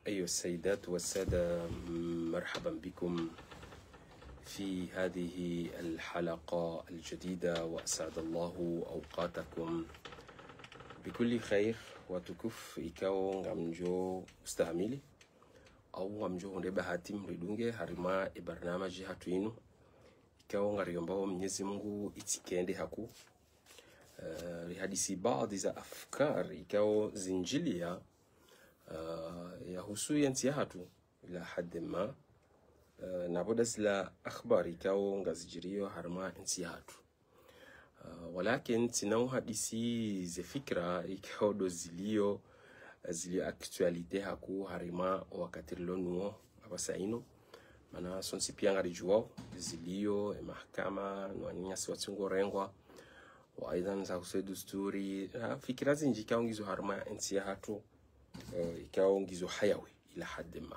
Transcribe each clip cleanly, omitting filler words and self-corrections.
أيها السيدات والسادة، مرحبا بكم في هذه الحلقة الجديدة، وأسعد الله أوقاتكم بكل خير وتكف إكاو نغمجو مستعملي أو نغمجو نبهاتم ردunge harima ibarnamaji hatu inu إكاو ngariyombao Mwenyezi Mungu itikende haku rihadisi baadhi za afkar إكاو zinjilia yahusu yanti hatu ila haddi ma nabodas la akhbari kao ngazijirio harma yanti hatu walakin tinau hadisi ze fikra ikao do zilio actualite haku harima wakati lonuo abasaino mana sonsi pia ngarijuo zilio mahakama nwaninya siwatungo rengwa wa aidan za kusedusturi fikra zinjikao ngizo harma yanti hatu ikao ngizo hayawi ila haddi ma.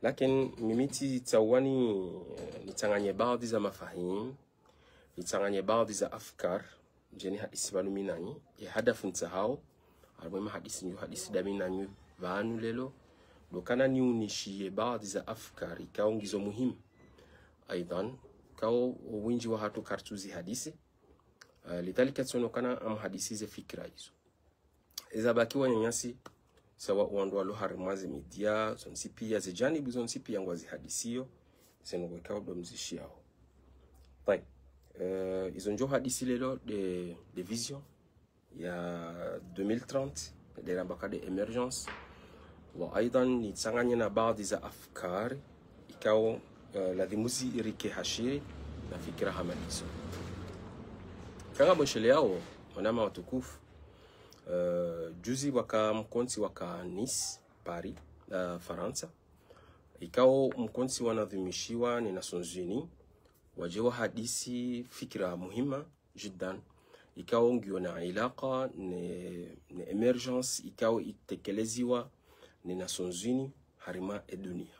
Lakin mimiti tawani nitanganye baadhi za mafahim, nitanganye baadhi za afkar jeni hadisi banu minani ya hadafu ntahao almuhima hadisi da minani vanu lelo dokana niunishie baadhi za afkar ikao ngizo muhimu aidan kao winji wa hatu kartuzi hadisi lidhalika tsonokana am hadisi ze fikra hizo iza bakiwa nyanyasi sawa uandwa harimazi media zonsipi ya zijanibu zonsipi ya ngwazi hadisiyo zenoweka odo mzishiao. Tayi izonjo hadisi lelo de vision ya 2030 de rambaka de emergence wa aidan ni tsanganye na baadhi za afkar ikao ladhimuzi irike hashiri na fikira hamalizo kanga mweshele yao wanama watukufu. Juzi waka mkonsi waka Nice, Paris, Faransa. Ikao mkonsi wanadhimishiwa ni Nations Unies. Wajewa hadisi fikra muhima jiddan. Ikao ngio na ilaka ni emergence. Ikao itekeleziwa ni Nations Unies harima e dunia.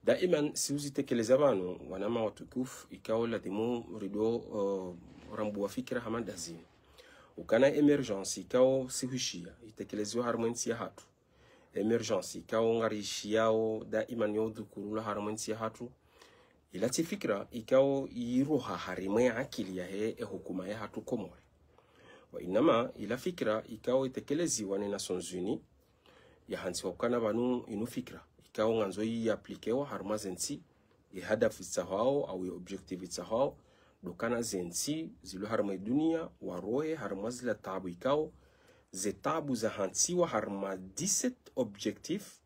Daiman siuzi tekelezabano wanama watukufu. Ikao ladhimu rido rambu wa fikra hamandazini. Ukana emergence ikao sihushia itekeleziwa harmonisi ya hatu emergence ikao ngarishiao daiman yodhukurula harmonisi ya hatu ilati fikra ikao yiruha harima ya akili ya hukuma ya hatu komori wa inama ila fikra ikao itekeleziwa ni Nations Unies ya hansi wakana banu inu fikra ikao nganzo yi aplikewa harma zensi ihadafu tsahao au objective tsahao dokana zensi zilu harma dunia waroe harma zila tabu ikao ze tabu za hansiwa harma 17 objectif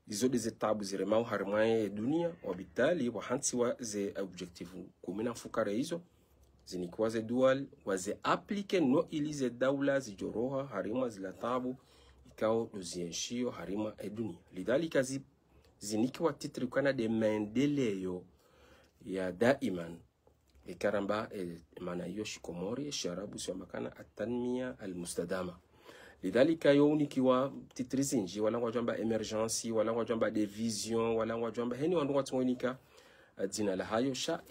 izo de ze tabu ziremao harma dunia wabitali wa hansiwa ze objectifu kumina fukare hizo zinikuwa ze dual wa ze aplike no ili ze daula zijoroha harima zila tabu ikao dozienshio harima dunia lidali kazi zinikiwa titri kana de maendeleyo ya daiman ikaramba mana hiyo shikomori sharabu sio makana atanmia almustadama lidhalika yonikiwa titrizinji wala ngwajamba emergency wala ngwajamba de vision wala ngwajamba heni wandu watngonika jina la hayo sha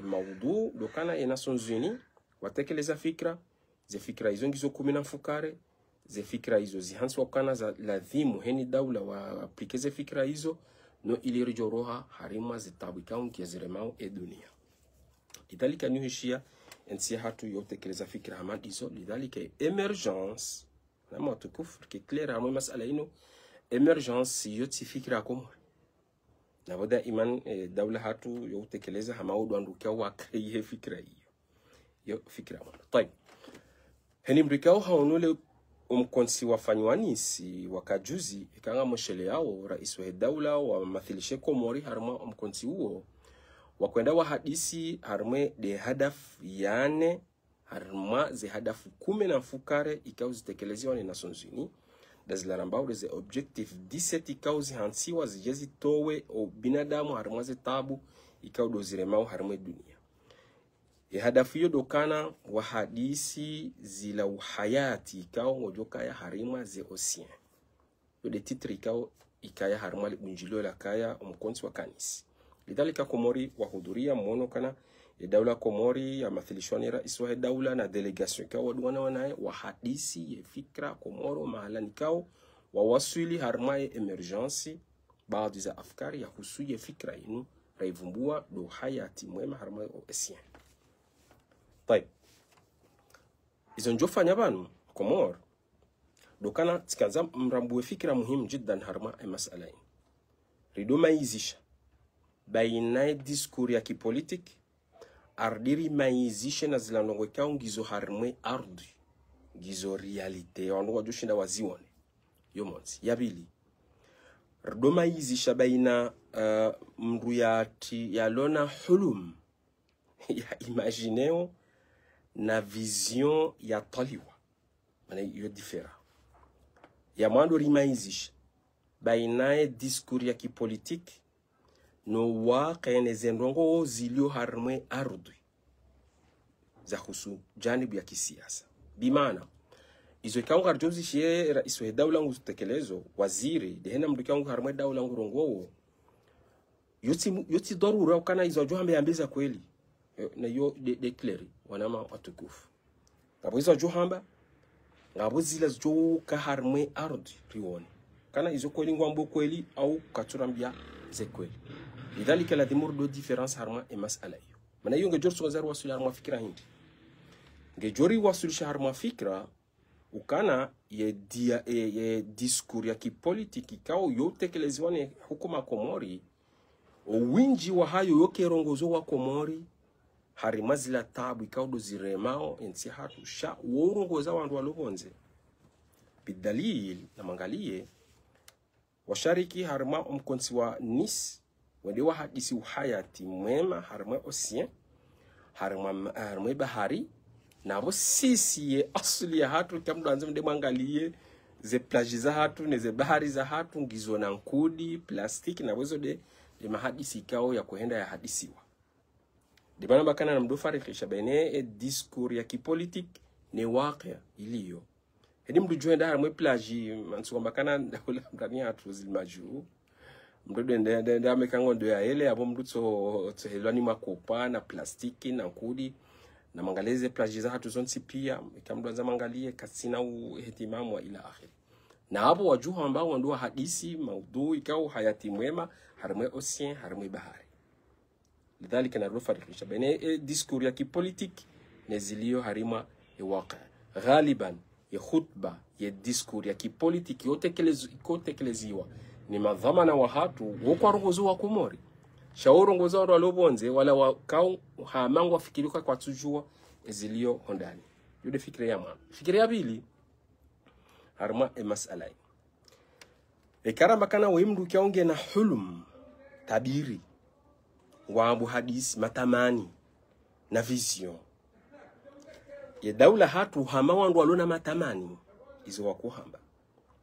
maudu dokana ya Nations Unies watekeleza fikra ze fikra hizo ngizo 10 fukare ze fikra hizo zihansi wakana za ladhimu heni daula wa aplikeze fikra hizo no ilirjoroha harima zitabu kaunti ya ziremao dunia. Lidhalika nuhishia ensi hatu yotekeleza fikra hamadizo lidhalika emergence nama tukufur ki clear hamu masala ino emergence yoti fikra komori na wada iman dawla hatu yotekeleza hamaudu andukia wakriye fikra hiyo fikra mwana. Taib heni mrikao haonule umkonsi wafanywani wakajuzi ikanga mshele yao rais wa dawla wa mathilishe komori harma umkonsi huo wakwenda wa hadisi harme de hadaf yane harma ze hadaf 10 na fukare ikao zitekelezwa ni Nations Unies dazlarambao ze objective 17 ikao zihansiwa zijezi towe o binadamu harma ze tabu ikao doziremao harme dunia hadafu hiyo dokana wa hadisi zila uhayati ikao ngojoka ya harima ze océan de titre ikao ikaya harma bunjilo la kaya umkonsi wa kanisi. Lidhalika komori wahudhuria mwono kana ya dawla komori ya mathilishwani rais wa dawla na delegation kwa waduwana wanae wa hadisi ya fikra komoro mahala nikao wawasili harma emergency baadhi za afkari ya husuye fikra inu raivumbua do hayati mwema harma osien. Taib izo njofanya banu Komor dokana tikaza mrambuwe fikra muhimu jiddan harma masala ini rido maizisha baina diskuri ya kipolitik ardiri maizisha na zilandongo kao ngizo harmwe ardi ngizo realite wanu wajushinda waziwane yomonzi yabili rido maizisha baina mruyati ya lona hulum ya imagineo na vision ya taliwa mana yo differa ya mwando rimaizisha baina diskuri ya kipolitik no waqene zendongo zilio harmwe ardhi za husu janibu ya kisiasa bimana izo ikaunga arjozi shie rais wa dawla ngu tekelezo waziri dehena mdukiangu harmwe dawla ngu rongowo yoti darura ukana izo johambe ambiza kweli na yo declare wanama watukufu ngabo izo johamba ngabo zila zo ka harmwe ardhi riwoni kana izo kweli ngwambo kweli au katurambia ze kweli lidhalika la dimur do difference harma e masala hiyo maana hiyo ngejor swazar wasul harma fikra hindi ngejori wasul harma fikra ukana ye discours ya kipolitiki kao yote kelezwane hukuma Komori o winji wa hayo yoke rongozo wa Komori harima zila tabu ikao do ziremao ensi hatu sha uongoza wandu walobonze bidalil na mangalie washariki harma mkonsi wa Nis wende wa hadisi uhayati mwema harma osien harma bahari nabo sisi ye asli ya hatu kamdu anzim de mangalie ze plage za hatu ne ze bahari za hatu ngizo na nkudi plastiki na wezo de mahadisi kao ya kuhenda ya hadisiwa dibana bakana na mdofarikisha bene discours ya kipolitik ne waqia iliyo hedi mdu joenda harma plage mansuwa bakana ndakula mdani hatu zilmaju mdu ndende amekango ndo ya ele abo mdu to helwani makopa na plastiki na nkudi na mangaleze plage za hatu zonsi pia ikamdu anza mangalie kasina uhetimamu wa ila akhiri na hapo wajuha ambao ndio hadisi maudhu ikao hayati mwema harmwe osien harmwe bahari lidhalika na rufarikisha baina discours ya kipolitik nezilio harima waqa ghaliban ya khutba ya discours ya kipolitik yotekeleziwa ni madhamana wa hatu wokwa rongozo wa Komori shaorongoza watu walobonze wala wakao hamangu wafikirika kwa tujua ezilio hondani yude fikira ya mama fikira ya bili harma masala karamba kana wimdu kionge na hulum tabiri wabu hadisi matamani na vision ya daula hatu hama wandu walona matamani izo wakuhamba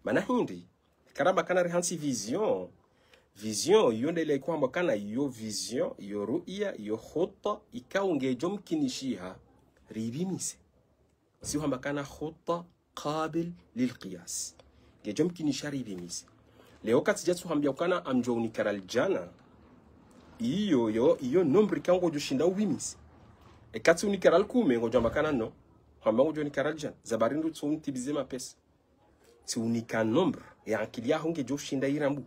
mana hindi karamba kana rehansi vision yonde ile kwamba kana yo vision yo ru'ya yo khutta ikaunge jomkinishiha ribimise si kwamba kana khutta qabil lilqiyas ngejomkinisha ribimise leo kati jatu hambia kana amjoni karaljana iyo nombre kango joshinda ubimise kati unikaral kume ngojamba kana no hamba ngojoni karaljana zabarindu tsumtibize mapesa si unika nombre ya akilia honge joshinda irambu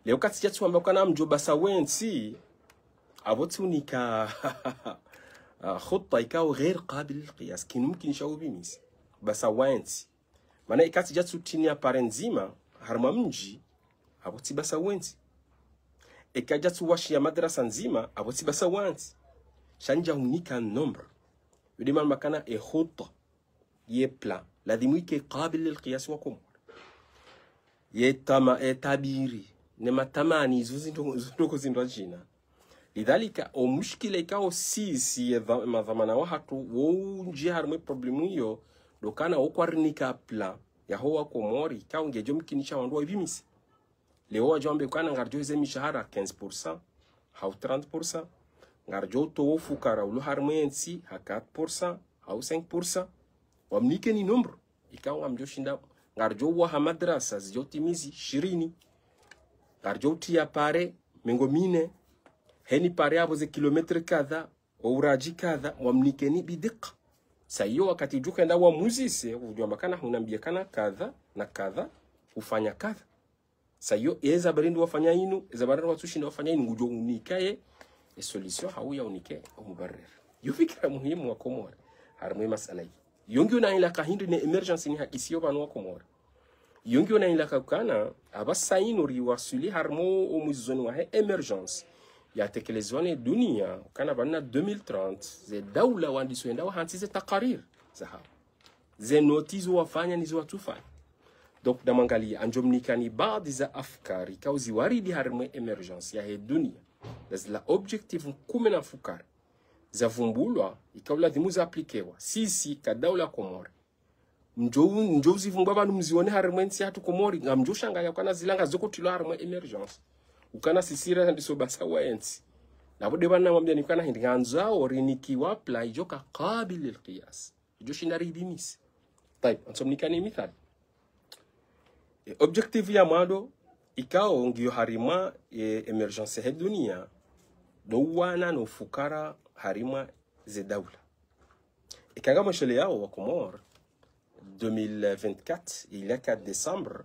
leo kati jatu hambia kana mjoba sawensi aboti unika khutta ikao غير قابل للقياس كي ممكن شاو بيميس بس وانتي maana ikati jatu tini ya parenzima harma mji aboti basa wenti ikajatu washi ya madrasa nzima aboti basa wanti shanja unika nombre yudima makana khutta ye plan lazima ike qabil lilqiyas wa Komor ye tama tabiri ne matamani zuzi ndo jina lidhalika o mushkila ikao sisi ya madhamana wa hatu wonji harme problemu hiyo dokana okwarnika plan ya hoa Komori ikao ngejo mkinisha wandu wa ibimisi leo wajombe kana ngarjo ze mishahara 15% au 30% ngarjo to fukara ulu harme ensi ha 4% au 5% wamnike ni nombre ikao amjo shinda ngarjo wa madrasa zijotimizi 20 ngarjo tia pare mengomine heni pare abo ze kilometre kadha uraji kadha wamnikeni bidiqa sayo wakati juka nda wa muzise ujomba kana hunambia kana kadha na kadha ufanya kadha sayo eza barindu wafanya inu eza barindu watushi wafanya inu ngujo unikaye solution hauya unike umubarir yo fikira muhimu wa Komora harmwe masala hii yongi una ila kahindu ne emergency ni hakisio banu wa Komora yongi una ila kakana abasa inu riwasuli harmo umuzoni wa emergency ya tekelezwane dunia kana bana 2030 ze daula wandiswenda wa hantize takarir zaha ze notizo wafanya nizo watufanya donc damangalia anjomnikani baadhi za afkari kauzi waridi harmwe emergency ya dunia la objective kume na fukara za vumbulwa ikaula dhimuza aplikewa sisi kadaula Komori mjou zivumbwa banu mzione harmwensi hatu Komori ngamjoshanga yakana zilanga zoko tilo harmwe emergency ukana sisira ndiso basa waensi nabo debana mwambia nikana hindi nganzao rinikiwa pla ijoka qabil alqiyas joshinari bimis type ansomnikani mithali objective ya mado ikao ngiyo harima emergency he dunia do wana no fukara harima ze daula ikanga mashele yao wa Komor 2024 ila 4 décembre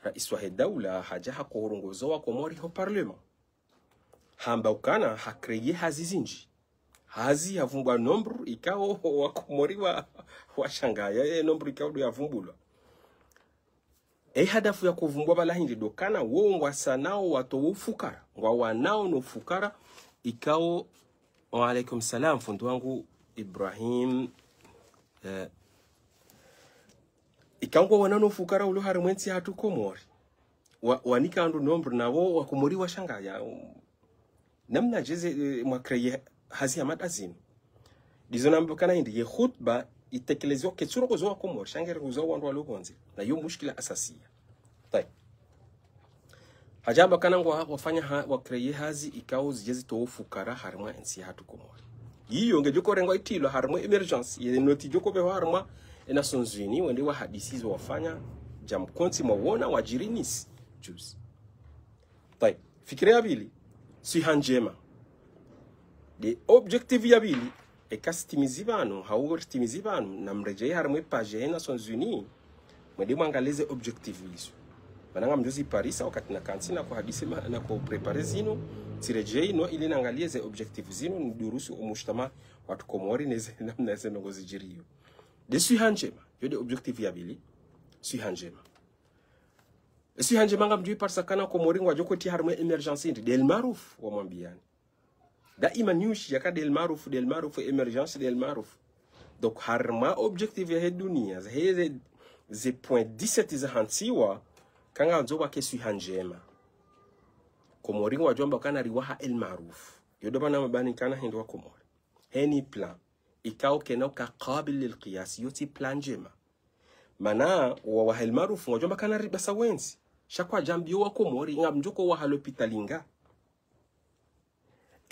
rais wa daula hajaha kurongoza wa Komori ho parlement hamba ukana hakreye hazizinji hazi yavumbwa nombru ikao wa Komori wa shangaya nombru ikao do yavumbulwa hadafu ya kuvumbwa bala hindi dokana wongwa sanao wato ufukara ngwa wanao no fukara ikao wa alaikum salam fundu wangu Ibrahim ikangwa wanano fukara ulo harimwensi hatu Komori wanika andu nombru na wa Komori wa shangaya namna jeze mwakreye hazi ya madazini dizo nambu kana hindi ye khutba itekelezwa ketsuro ko zo Komori shangere kuzo wandu walobonzi na yo mushkila asasia tai hajamba kana ngwa wafanya wakreye hazi ikao zijezi to fukara harma ensi hatu Komori yiyo ngejoko rengo itilo harma emergency ye noti joko be harma Nations Unies wende wa hadisi zo wafanya jamkonti mawona wajirinis juzi tai fikiria bili si hanjema de objective ya bili ekastimizibano hauwertimizibano na mreje harma page Nations Unies mwende mwangaleze objective hizo mananga mjozi Paris wakati na kansina kwa hadisi na kwa prepare zino tireje ino ili naangalie ze objective zino ndurusu umushtama watu Komori neze namna ze nongozi jiriyo de si hanjema yode objective ya bili si hanjema si hanjema ngamjui parsa kana Komori ngwa joko ti harma emergency del maruf wa mwambiani daima nyushi yaka del maruf emergency del maruf donc harma objective ya dunia ze point 17 za hansiwa kanga nzoba kesu hanjema Komori ngwa jomba kana riwaha el maruf yodo bana mabani kana hindo wa Komori heni plan ikao kenoka qabil lilqiyas yoti plan jema mana wa el maruf ngwa jomba kana ribasa wenzi shakwa jambio wa Komori ngamjoko wa hopitalinga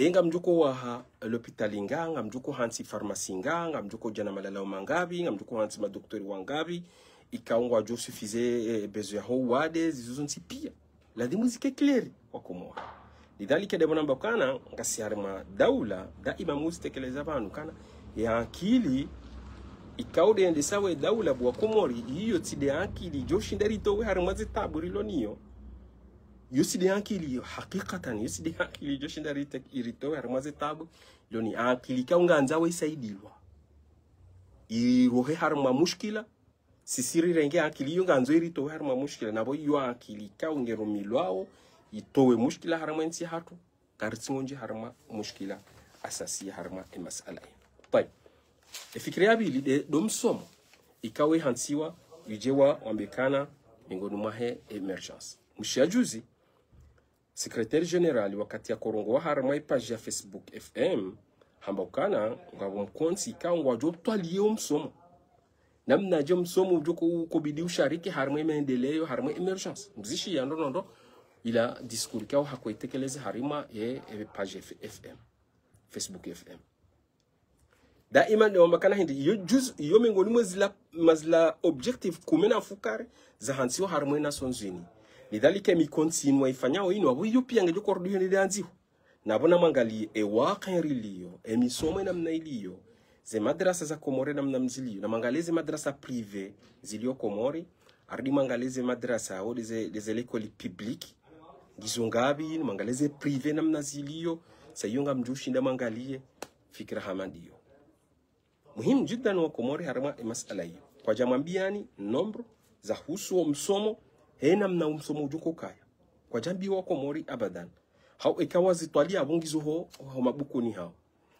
ngamjoko wa hopitalinga ngamjoko hansi pharmacinga ngamjoko jana malala mangabi ngamjoko hansi madoktori wangabi ikaungwa jo suffisait besoin ho wade zizonsi pia la dimuzike clear wa Komori lidhalika de bonamba kana ngasi harma daula daima mustekeleza banu kana ya akili ikaude ende sawe daula bwa Komori hiyo tide akili joshindari to harma zitaburi loniyo yoside akili hakikatan yoside akili joshindari tek irito harma zitabu loni akili kaunga we saidilwa irohe harma mushkila sisiri renge akili yo nganzo irito harma mushkila nabo yo akili ka ungero milwao itowe mushkila harma nsi hatu kartsingonje harma mushkila asasi harma masala pai efikiria bili de domsomo ikawe hansiwa yujewa wambekana miongoni mwa emergency mshajuzi secrétaire général wakati ya korongo wa harma page ya Facebook FM hambokana ngabo mkonsi ka ngwajo twaliyo msomo namna je msomo joko kubidi ushariki harma maendeleo harma emergence mzishi ya ndondo ila discours kao hakuitekeleza harima page FM Facebook FM daima ndio makana hindi yo juz yo miongoni mazla objective kumena fukare za hansiwa harma Nations Unies lidhalika mi continue ifanyao ino abo yo pia ngejoko ordu ni danziho nabona mangali waqenrilio emisomo namna iliyo ze madrasa za Komori namna mzilio na mangalezi madrasa privé zilio Komori ardi mangalize madrasa au des écoles publiques gizongabi mangalize privé namna zilio sayunga mjushinda mangalie fikra hamadio muhimu jiddan wa Komori harma masala hiyo kwa jamambiani nombro za husu wa msomo hena mna msomo ujuko kaya kwa jambi wa Komori abadan hau ikawa zitwalia abungizo ho mabuku ni hao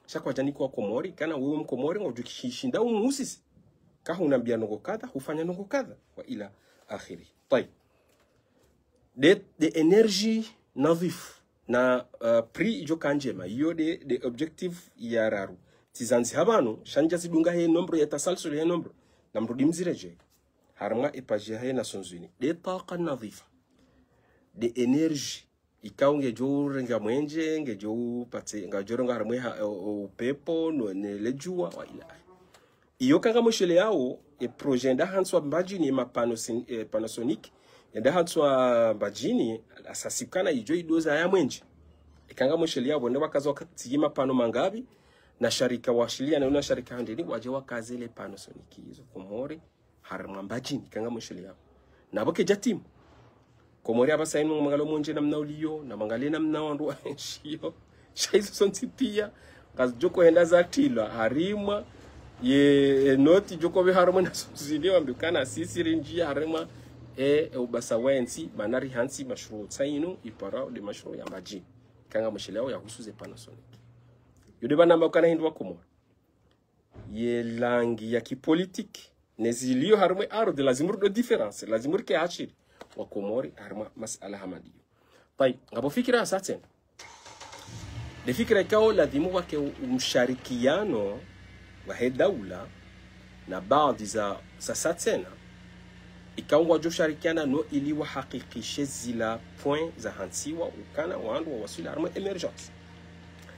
shakwa jani kwa Komori kana wewe mkomori ngojukishinda umusisi kaha unambia nongo kadha hufanya nongo kadha wa ila akhiri طيب de energy nadhif na pri ijo kanjema hiyo de objective ya raru tizanzi habano shanja zidunga he nombro ya tasalsul he nombro na mrudi mzireje harma epaje he na sonzuni de taqa nadhifa de energy ikaunge jore nga mwenje nge jo pate nga joro nga harmwe upepo no nelejua wa ila iyo kanga moshele yao projet nda hanswa mbajini ma Panasonic nda hanswa mbajini asasikana ijo idoza ya mwenje ikanga moshele yao nda wakazo tigima pano mangabi na sharika washilia na una sharika handini waje wakaze ile Panasonic hizo Komori harma mbajini kanga moshele yao na boke jatimu Komori abasa inu mangalo monje na mnauliyo na mangali na mnawandu shio shaizo sonti pia kazi joko henda za tila harima ye noti joko be harima na suzini wambukana sisi rinjia harima ubasa wensi manari hansi mashru tsainu ipara de mashru ya maji kanga mshileo ya husuze Panasonic yodeba namba kana hindu wa Komori ye langi ya kipolitiki nezilio harima aro de lazimur do difference lazimur ke hachiri wa Komori harma masala hamadiyo طيب ngabo fikira sasa de fikira kao lazimu wake umsharikiano wa hedaula na baadhi za sasa tena ikawa jo sharikiana no ili wa hakikishe zila point za hansiwa ukana wandu wa wasila harma emergence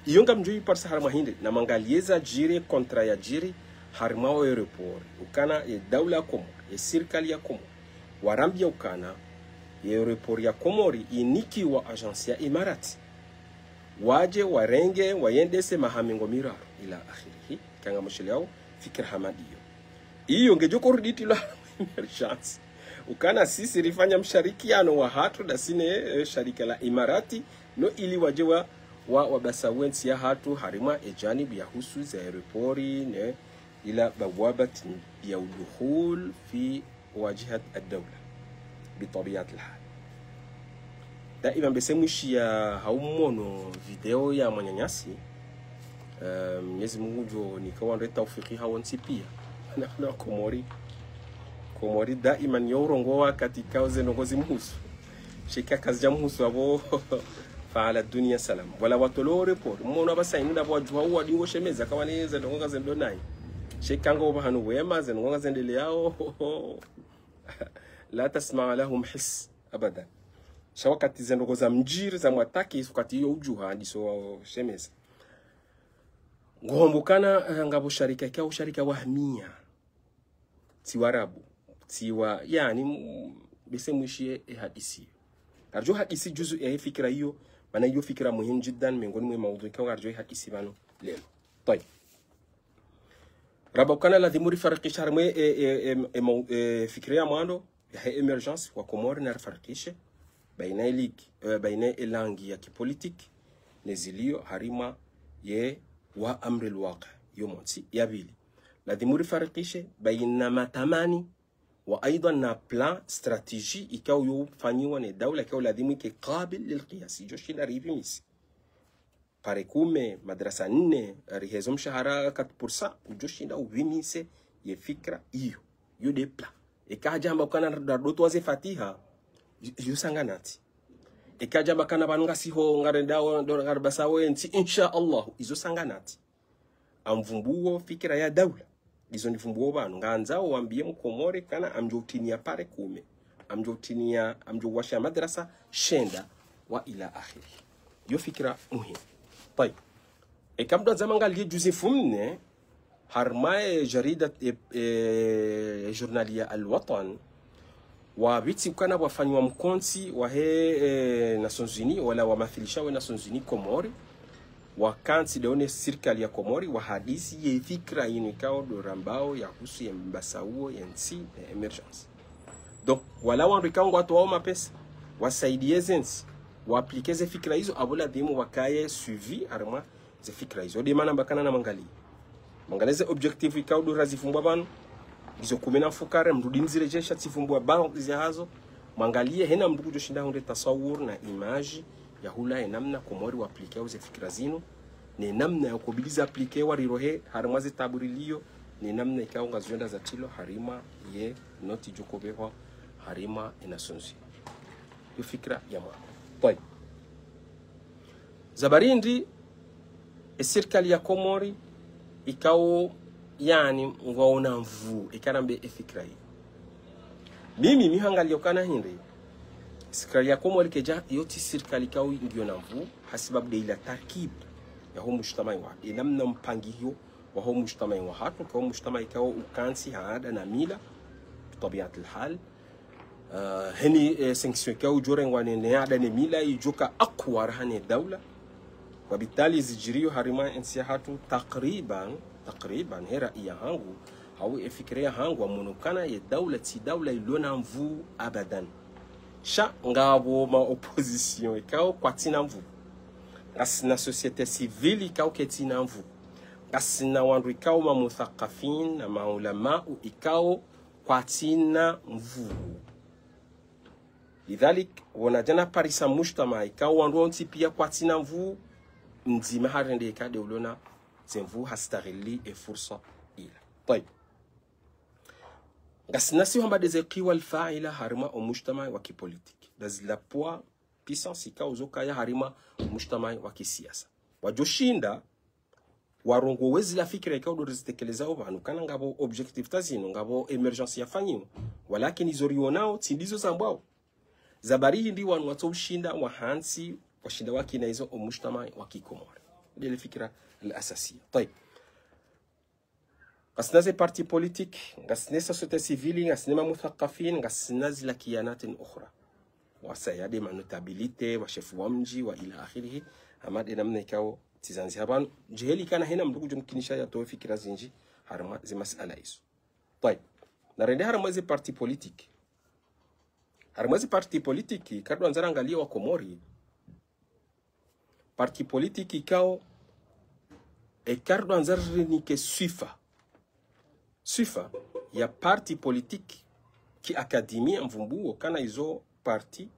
iyonga mjui parsa harma hindi na mangalieza jiri kontra ya jiri harma wa aeroport ukana ya daula Komori ya serikali ya Komori warambia ukana ya aeroport ya Komori iniki wa agency ya Imarati waje warenge wayendese mahamingo miraru ila akhirihi kanga mshele yao fikra hamadiyo iyo ngejoko ruditi la emergence ukana sisi rifanya msharikiano wa hatu da sine sharika la Imarati no ili waje wa basawensi ya hatu harima ejanibu ya husu za aeropori ne ila bawabat ya udukhul fi wajihat ad-dawla بطبيعة الحال دائما بسموشي هاومونو فيديو يا manyanyasi Mwenyezi Mungu nikawa ndio tawfiki hawansi pia na Komori daima yorongoa katika zenongozi muhusu shika kazi ya muhusu abo faala dunia salam wala watolo report mmono abasaini ndabo wajua huwa dingo shemeza kama ni zenongoza zendo nai shika ngo bahanu wema zenongoza zendele yao la tasma lahum his abadan shawakati zenongoza mjiri za mwataki isukati hiyo ujuha ndiso shemeza ngohombukana ngabo sharika kwa usharika wahmia tiwarabu tiwa yani besemwishie hadisi arjo hadisi juzu ya fikra hiyo maana hiyo fikra muhimu jiddan miongoni mwa maudhui kwa arjo hadisi bano leo طيب rabakana lazima rifarikisha harmwe fikra ya mwando ya emergence wa Komori na rifarikishe baina iliki baina elangi ya kipolitiki nezilio harima ye wa amri alwaqi yomonsi yabili lazima rifarikishe baina matamani wa aidan na plan strategie ikao yofanywa ne dawla kwa lazima ike qabil lilqiyas joshi na rivimisi parekume madrasa 4 rihezo mshahara 4% joshi na uvimise ye fikra iyo de plan ikajamba kana doto waze fatiha yusanganati ikajamba kana banunga siho ngarendawo ndo ngarbasawo enti insha Allah izo sanganati amvumbuo fikira ya dawla izo ndivumbuo banu nganzao wambie mkomori kana amjotinia pare kume amjowasha madrasa shenda wa ila akhiri yo fikira muhimu طيب ikamdo zamanga liye Joseph Mne harmaye jarida journalia Al-Watan wa biti kana wafanywa mkonti wa Nations Unies wala wa mafilisha wa Nations Unies Komori wa kanti deone serikali ya Komori wa hadisi ye fikra inikao do rambao ya husu ya mbasauo ya nsi emergence Donc wala wanrika watu wao mapesa wasaidie zensi waaplike ze fikra hizo abola demo wakaye suivi harma ze fikra hizo de mana bakana na mangaleze objective ikao do razifumbwa banu izo kumena fukare mrudi nzirejesha tifumbwa banu hizo hazo mangalie hena mdugu joshinda hunde tasawur na image ya hula namna komori waaplike ze fikra zino ni namna ya kubiliza aplike wa rirohe harma ze taburilio ni namna ikao ngazwenda za tilo harima ye noti jokobewa harima inasonzi yo fikra ya mwa طيب zabarindi serikali ya Komori ikao yani ngwaona mvu ikarambe fikra hii mimi mihangalia kana hindi serikali ya Komori keja yoti serikali ikao ndio na mvu hasibabu de ila tarkib ya humu mujtamai wa namna mpangilio wa humu mujtamai wa hatu kwa mujtamai ikao ukansi haada na mila tabiat alhal هني سنكسيون كاو جورين واني نيادا نميلا يجوكا أقوى رهاني الدولة وبالتالي زجريو هارما انسيحاتو تقريبا هي رأيي هانغو هاو فكرية هانغو ومنوكانا يدولة تي دولة يلونا مفو أبدا شا ngabo ma opposition ikao kwatina mvu ngasina société civile ikao ketina mvu ngasina wandu ikao ma muthaqafin na maulama ikao kwatina mvu lidhalik wanajana parisa mujtama ikao wandu onti pia kwatina mvu mzima harende ikade ulona zemvu hastarili e fursa ila طيب ngasina hamba dezekiwa alfa'ila harima o mujtama wa kipolitiki dazila poa puissance ikao zoka ya harima mujtama wa kisiasa wajoshinda warongo wezi la fikira ikao do rizitekeleza obanu kana ngabo objective tazino ngabo emergency yafanyiwa walakini izorionao tindizo zambao zabari ndi wanu watoshinda wa hansi washinda waki na hizo mujtama wa kikomori ile fikira al-asasiya طيب ngasinaze parti politique ngasinesa société civile ngasinema muthaqafin ngasinazi la kiyanatin ukhra wasayade manotabilite wa chefu wa mji wa ila akhirih amade namna ikao tizanzi haban jiheli kana hena mdugu jumkinisha ya toa fikira zinji harma zi masala hizo طيب narende harma zi parti politique harma zi parti politique kadwa nzara angalia wa Komori parti politique ikao kadwa nzara nike sifa ya parti politique ki akademia mvumbuo kana hizo parti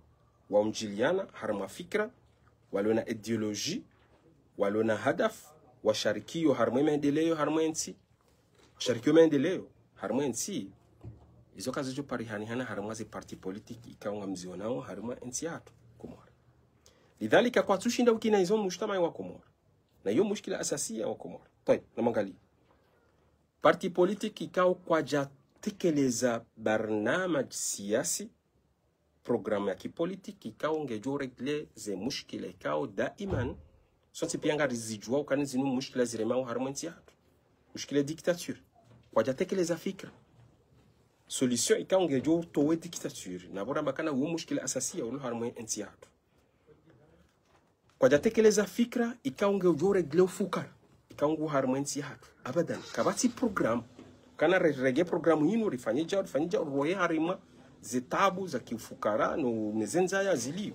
wa mjiliana harma fikra walona ideologie walona hadaf washarikio harma maendeleo harma nsi sharikio maendeleo harma nsi hizo kazi zo parihani hana harma zi parti politique ikaunga mzionao harma nsi hatu Komori lidhalika kwa tushinda ukina hizo mujtama wa Komori na hiyo mushkila asasia wa Komori طيب namangali parti politique ikao kwa jatekeleza barnamaj siyasi programu ya kipolitiki ikao ngejo regle ze mushkila ikao daiman sonti pianga rizijua ukani zinu mushkila ziremao harmonti hatu mushkila dictature kwa jatekeleza fikra solution ikao ngejo towe dictature na bora bakana uo mushkila asasia ulu harmonti hatu kwa jatekeleza fikra ikao ngejo regle ufukara ikangu harmonti hatu abadan kabati program kana rege programu hino rifanyija roye harima zitabu za kifukara no nezenza ya zili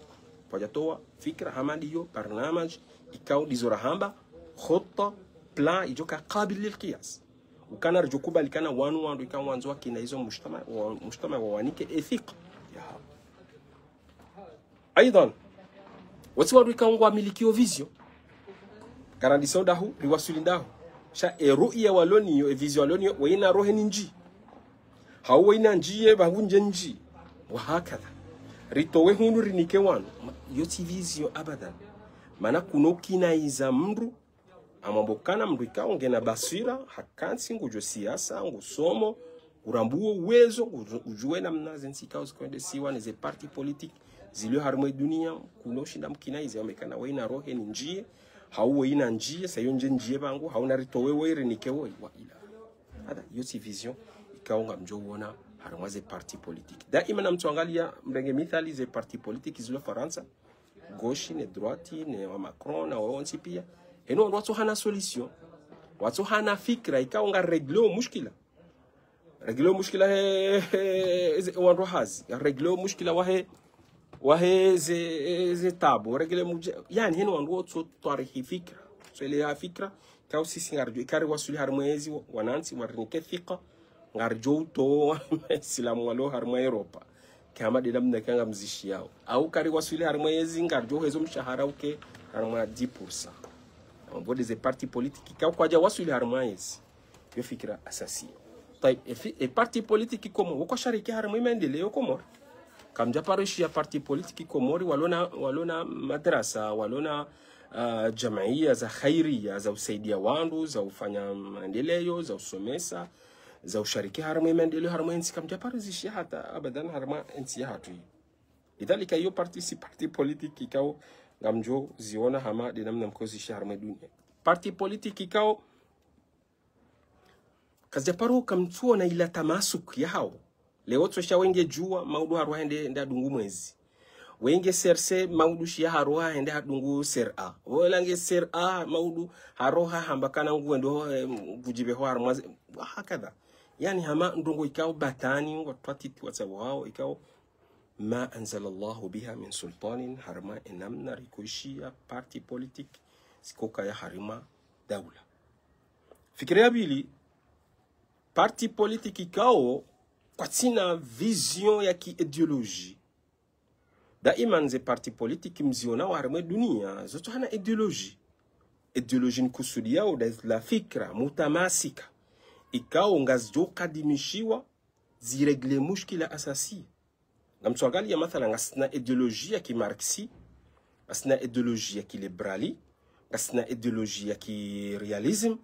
pajatoa fikra hamadi yo barnamaj ikao dizorahamba khutta plan ijoka qabil lilqiyas ukana rjukubali kana wanu ikao wanzo kina hizo mujtama wa wanike ethiq ya aidan watu wadu ikao wamilikio vision karandisao dahu riwasulindahu sha ru'ya waloni yo vision waloni waina rohe ninji hawaina njie bahunje nji wa hakadha ritowe hunu rinike wanu yoti vision abadan mana kunokina iza mndu amambokana mndu ikaonge na basira hakansi ngujo siasa ngusomo urambuo uwezo ujue na mnazi nsikao zikwende siwa ni ze parti politique zilio harmo dunia kunoshinda mkina iza wamekana waina rohe ninjie hauwe ina njie sayo njie bangu hauna ritowe were nikewe wa ila hada yoti vision ikaonga mjouona haramaze parti politique daima na mtu angalia mrenge mithali ze parti politique zilo Faransa gauche ne droite ne wa Macron na wonsi pia eno watu hana solution watu hana fikra ikaonga reglo mushkila ze wandu hazi regle mushkila wahe ze tabu regle yani hino wandu wote tarihi fikra so ile ya fikra kao sisi ngarjo ikari wasuli harmwezi wanansi warnike thika ngarjo to islamu walo harmwa Europa kama dina mna kanga mzishi yao au kari wasuli harmwezi ngarjo hezo mshahara uke harmwa 10% ambode ze parti politique kao kwaja wasuli harmwezi yo fikra asasi طيب e parti politique komo wako shariki harmwa maendeleo Komoro kamja parishi ya parti politique Komori walona madrasa walona jamaia za khairia za usaidia wandu za ufanya maendeleo za usomesa za ushariki harama maendeleo harama nsi kamja parishi hata abadan harama nsi hatu lidhalika hiyo parti politique ikao ngamjo ziona hama dinamna mkozi harama dunia parti politique ikao kazi paro kamtuo na ila tamasuk ya hao leo tosha wenge jua maudu harwa hende ndadungu mwezi wenge serse maudu shia harwa hende hadungu ser a wolange ser a maudu haroha hambakana nguendo gujibe ho harwa hakadha yani hama ndungu ikao batani watwatiti watsabu hao ikao ma anzalallahu biha min sultanin harma enamna rikuishia parti politique sikoka ya harima daula fikiria bili parti politique ikao kwa tina vision ya ki-ideologie. Daima nze parti politique mziona warme dunia, zoto hana ideologie. Ideologie nkusudia o la fikra, mutamasika. Ikao ngazjo kadimishiwa, ziregle mushkila asasi. Na mtuangali ya mathala ngasina ideologie ya ki-marxi, ngasina ideologie ya ki-liberali, ngasina ideologie ya ki-realism,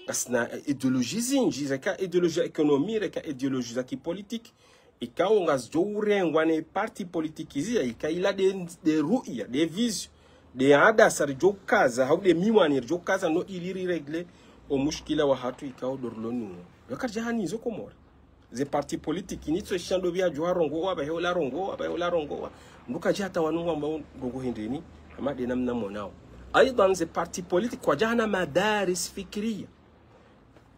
kasna ideologie zinji zaka ideologie ekonomi reka ideologie zaki politique ikao ngazjo urengwa ne parti politique zia ikaila de ruya de vision de ada sarjo kaza hau de miwani rjo kaza no iliri regle o mushkila wa hatu ikao dorlonu yokarja hani zo Komoro ze parti politique ni tso shando bia jo rongo aba he la rongo nduka jata wanu ambao ndugo hindeni amade namna monao aidan ze parti politique kwa jana madaris fikriya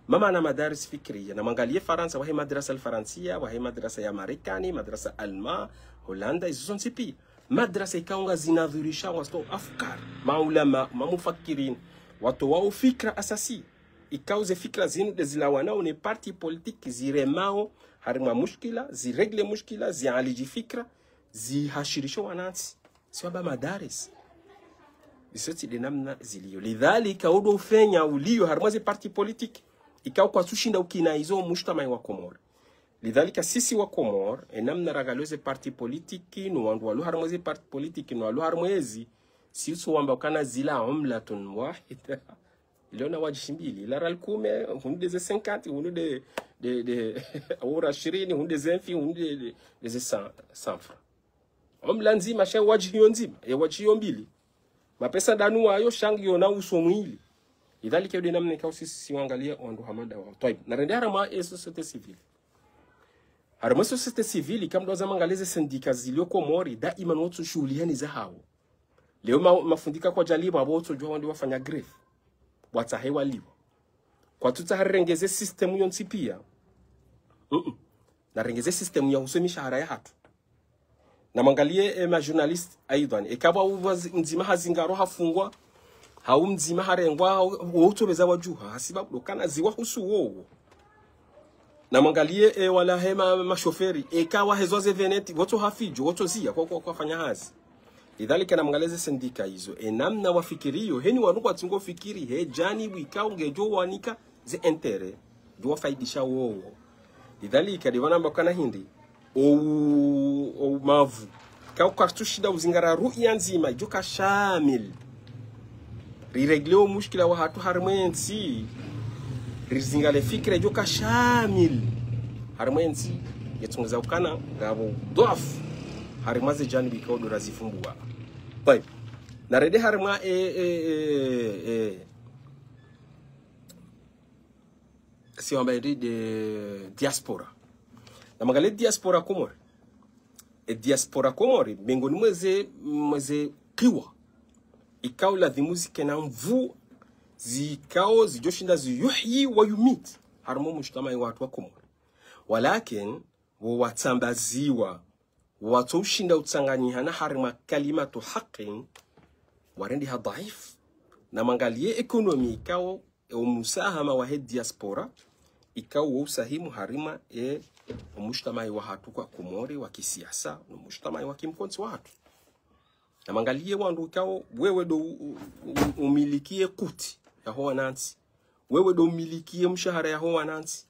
mama na madaris fikriya na mangalie Faransa wahe madrasa al-Faransia wahe madrasa ya Marekani madrasa alma Holanda hizo zonse pia madrasa ikaunga zinadhirisha watu afkar maulama mamufakirin watu wao fikra asasi ikauze fikra zinu dezilawanao ni parti politique ziremao harima mushkila ziregle mushkila zialiji fikra zihashirisho wanansi siwaba madaris bisoti dinamna zilio lidhalika udo ufenya ulio harimazi parti politique ikao kwa tushinda ukina hizo mujtama wa Komoro lidhalika sisi wa Komoro enamna ragaloze parti politiki no wandu walu harmoze parti politiki no walu harmoezi sisi wamba kana zila umlatun wahida iliona wajimbili la ralkume hunde ze 50 hunde de aura 20 hunde zenfi hunde de 100 francs umla nzima sha wajihiyo nzima ya wajihiyo mbili mapesa danu wayo shangi yona usomwili lidhalika yode namna ikao sisi wangalia wandu hamada wa toib na rendera ma societe civile harama societe civile kamdo za mangalize sindika zilio Komori daima wotu shughuli za hao leo mafundika kwa jaliba wotu jua wandi wafanya greve watahewa liwa kwa tutaharengeze system yonsi pia na rengeze system ya husemisha haraya hatu na mangalie ma journalist aidan ikaba nzima hazingaro hafungwa hau mzima harengwa woto beza wajuha hasibabu kana ziwa husu wowo na mangalie wala hema mashoferi ikawa hezoze veneti woto hafijo woto zia kwa fanya hazi lidhalika na mangaleze sindika hizo namna wafikirio heni wanuko atingo fikiri he jani wikao ngejo wanika ze entere jo faidisha wowo lidhalika divana mbakana hindi o mavu kao kartushida uzingara ruya nzima joka shamil riregleo mushkila wa hatu harmensi rizingale fikra joka shamil harmensi yetunza ukana ngabo doaf harimaze jani bikao do razifumbua طيب narede harma si on va dire de diaspora na magale diaspora Komori diaspora Komori bengoni mweze kiwa ikao la dhimuzike na mvu zikao zijoshinda ziyuhyi wa yumit harmo mujtama watu wa Komori walakin watambaziwa watoshinda utsanganyihana harima kalimatu haqin warendi ha dhaif na mangalie ekonomi ikao umusahama wa diaspora ikao usahimu harima umustamai wa hatu kwa Komori wa kisiasa umustamai wa kimkonsi wa hatu na mangalie wandu ikao wewe do umilikie kuti ya hoa nansi wewe do umilikie mshahara ya hoa nansi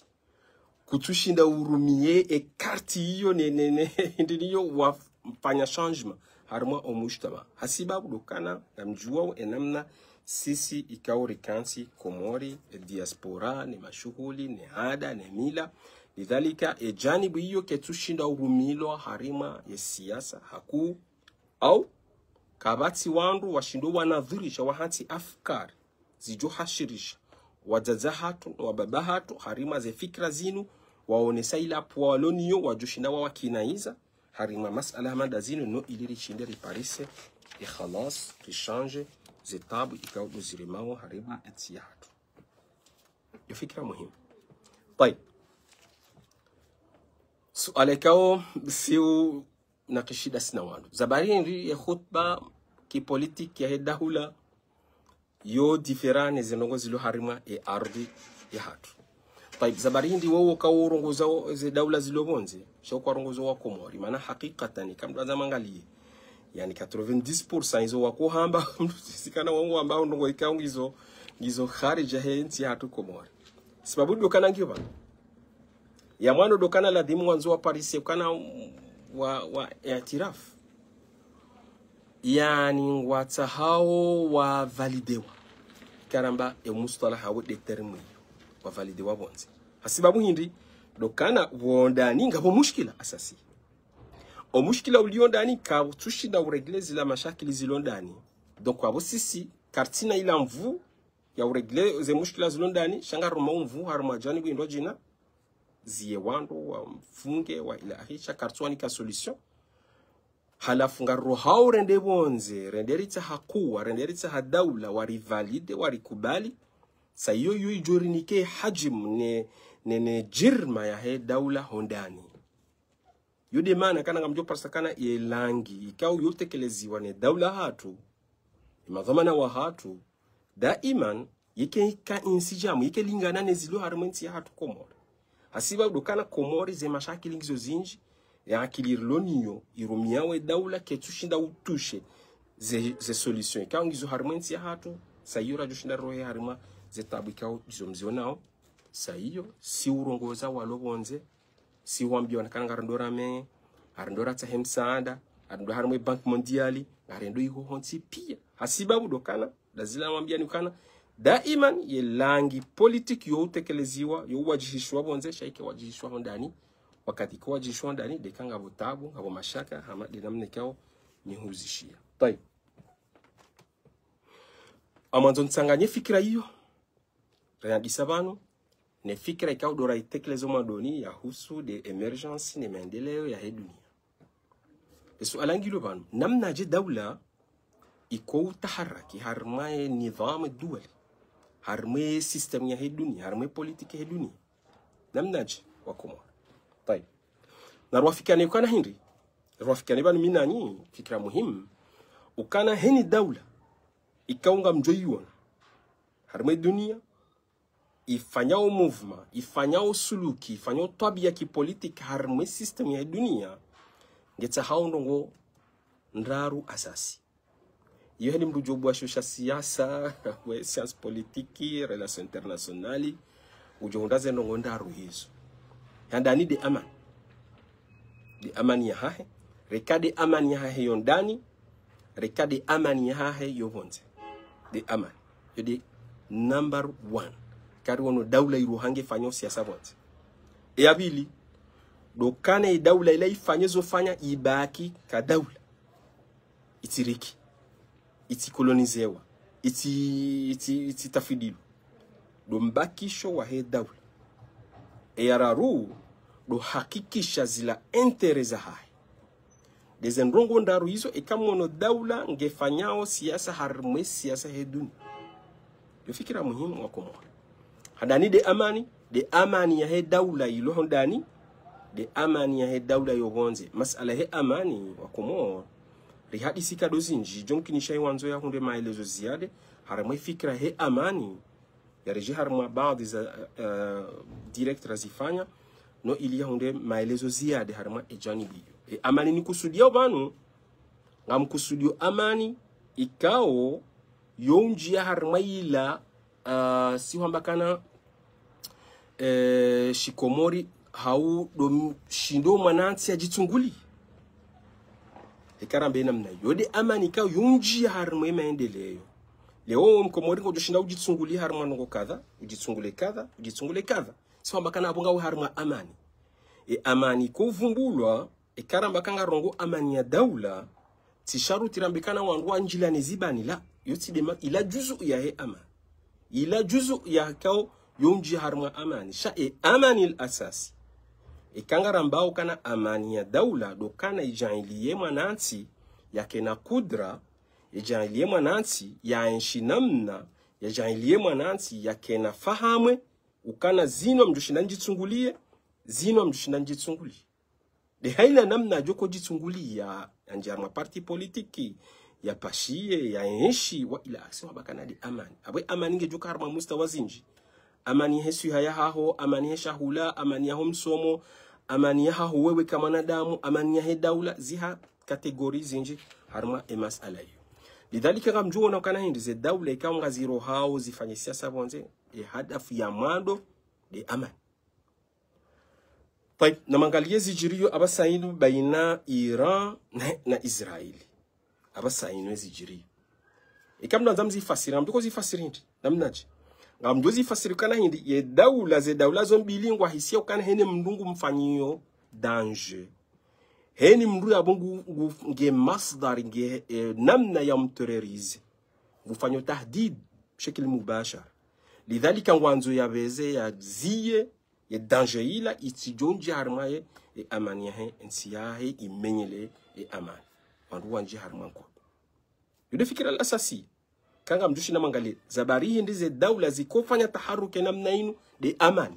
kutushinda urumie karti hiyo ndiyo wafanya changement harima omushtama hasibabu dokana na mjuwa enamna sisi ikao rikansi Komori diaspora ni mashughuli ni ada ni mila lidhalika janibu hiyo ketushinda urumilo harima ya siasa haku au kabati wandu washindo wanadhirisha wahansi afkari zijo hashirisha wazaza hatu wababa hatu harima ze fikra zinu waonesa ila puwaloniyo wajushinda wawakinaiza harima masala hamada zinu no iliri shinde riparise ikhalas rishange zetabu ikao duzirimao harima etsiya hatu yo fikra muhimu طيب suale kao siu nakishida sina wandu zabari ndi ya khutba ki politique ya dahula yo diferane zinongo zilo harima ardhi ya hatu طيب zabari ndi wowo kao rongoza ze dawla zilo bonze sho kwa rongozo wa Komori maana hakikatan kama zamangalie yani 90% hizo wako hamba sikana wangu ambao ndongo ikao ngizo kharija henti hatu Komori sababu dokana ngiba ya mwano dokana la dimu wanzo wa Paris ukana wa i'tiraf yani watahao wa validewa karamba mustalaha wa determine wa validewa bonze hasibabu hindi dokana wondani ngabo mushkila asasi o mushkila uliondani ka tushinda uregle zila mashakili zilondani donc abo sisi kartina ila mvu ya uregle ze mushkila zilondani shanga roma mvu harma jani bindo jina ziye wandu wa mfunge wa ila ahisha kartuani ka solution halafu ngaro hao rende bonze renderita hakuwa renderita hadaula wari valide wari kubali sa yo ijorinike hajim ne jirma ya he daula hondani yude mana kana ngamjo parsakana yelangi ikao yotekeleziwa ne daula hatu imadhamana wa hatu daiman yeke ka insijamu yeke lingana ne zilo harmenti ya hatu Komori hasiba dokana Komori ze mashakili ngizo zinji ya akilirloniyo irumiawe daula ketushinda utushe ze solution ikao ngizo harmenti ya hatu sayura joshinda rohe harima ze tabu ikao jizo mzionao sayo si urongoza walobonze si wambio nakana ngarondora me arondora ta hemsaada arondora harimo bank mondiali arendo iho honti pia hasibabu dokana lazila wambia nikana daiman yelangi politique yo utekeleziwa yo wajihishwa bonze shaike wajihishwa ndani wakati kwa wajihishwa ndani dekanga butabu abo mashaka hama dinamne kao nihuzishia tai amanzo nsanganye fikira hiyo rayandisa bano ne fikira ikao dora itekelezo madoni ya husu de emergency ne maendeleo ya dunia sualangilo bano namna je dawla iko taharaki harmaye nidham duwali harmaye system ya dunia harmaye politique ya dunia namna je wakomo طيب na rwafikane kana hindi rwafikane bano minani fikra muhimu ukana heni dawla ikaunga mjoyiwa harmaye dunia ifanyao movement ifanyao suluki ifanyao tabia ki politique harme system ya dunia ngeta haondongo ndaru asasi iyo hadi mrujobu wa shosha siasa wa science politique relation internationali ujondaze ndongo ndaru hizo yandani de amani ya hahe rekade amani ya hahe yondani rekade amani ya hahe yobonze de amani yodi number 1 kari wono daula iruhange fanyo siasa bonze ya pili dokane daula ile ifanyezo fanya ibaki ka daula itiriki itikolonizewa iti tafidilu do mbakisho wa he daula yararu do hakikisha zila intereza hai dezenrongo ndaru hizo ikamono daula ngefanyao siasa harmwe siasa heduni yo fikira muhimu wa Komori hadani de amani ya he daula ilo hondani de amani ya he daula yobonze masala he amani wa Komoro rihadisi kadozinji jonki nishai wanzo ya hunde maelezo ziade haramwe fikra he amani ya reji harma baadhi za direct razifanya no ili ya hunde maelezo ziade harma ejani biyo amani ni kusudio banu ngam kusudio amani ikao yonji ya harma ila si wambakana shikomori hau do shindo manansi ya jitunguli ikarambe namna yode amani ka yunji harmwe maendeleo leo mkomori ngo jishinda ujitsunguli harma ngo kadha ujitsungule kadha so mbakana abonga harma amani amani kuvumbulwa ikaramba kanga rongo amani ya daula tisharu tirambikana wandu anjila nezibani la yotidema ila juzu ya he amani ila juzu ya kao yunji harma amani sha amani al-asasi ikangarambao kana amani ya daula dokana ijailiye mwanansi yake na kudra ijailiye mwanansi ya enshi namna ijailiye mwanansi yake na fahamwe ukana zino mjushinda njitsungulie zino mjushinda njitsungulie de haina namna joko jitsungulie ya anjarma parti politiki ya pashie ya enshi wa ila asewa bakana di amani abwe amani nge joka harma mustawa zinji amani hesu haya haho amani hesha hula amani ya homsomo amani ya haho wewe kama nadamu amani ya daula ziha kategori zinji harma emas alayo lidhalika kamjuo na kana hindi ze daula ikawa ziro hao zifanye siasa bonze hadafu ya mando de amani طيب namangalie zijirio abasainu baina Iran na Israeli abasainu zijirio ikamna zamzi fasira mtuko zifasiri hindi namnaje ngamdozi fasirikana hindi ye daula ze daula zombili ngwa hisia ukana hene mndungu mfanyiyo danger heni mndu ya bungu nge masdar nge namna ya mterrorize mfanyo tahdid bshekil mubashar lidhalika ngwanzo ya beze ya ziye ya danger ila itijonji harmaye amani ya nsiyahe imenyele amani wandu wanji harmanko yude fikira al-asasi kanga mjushi na mangali zabari ndize daula zikofanya taharuke namna inu de amani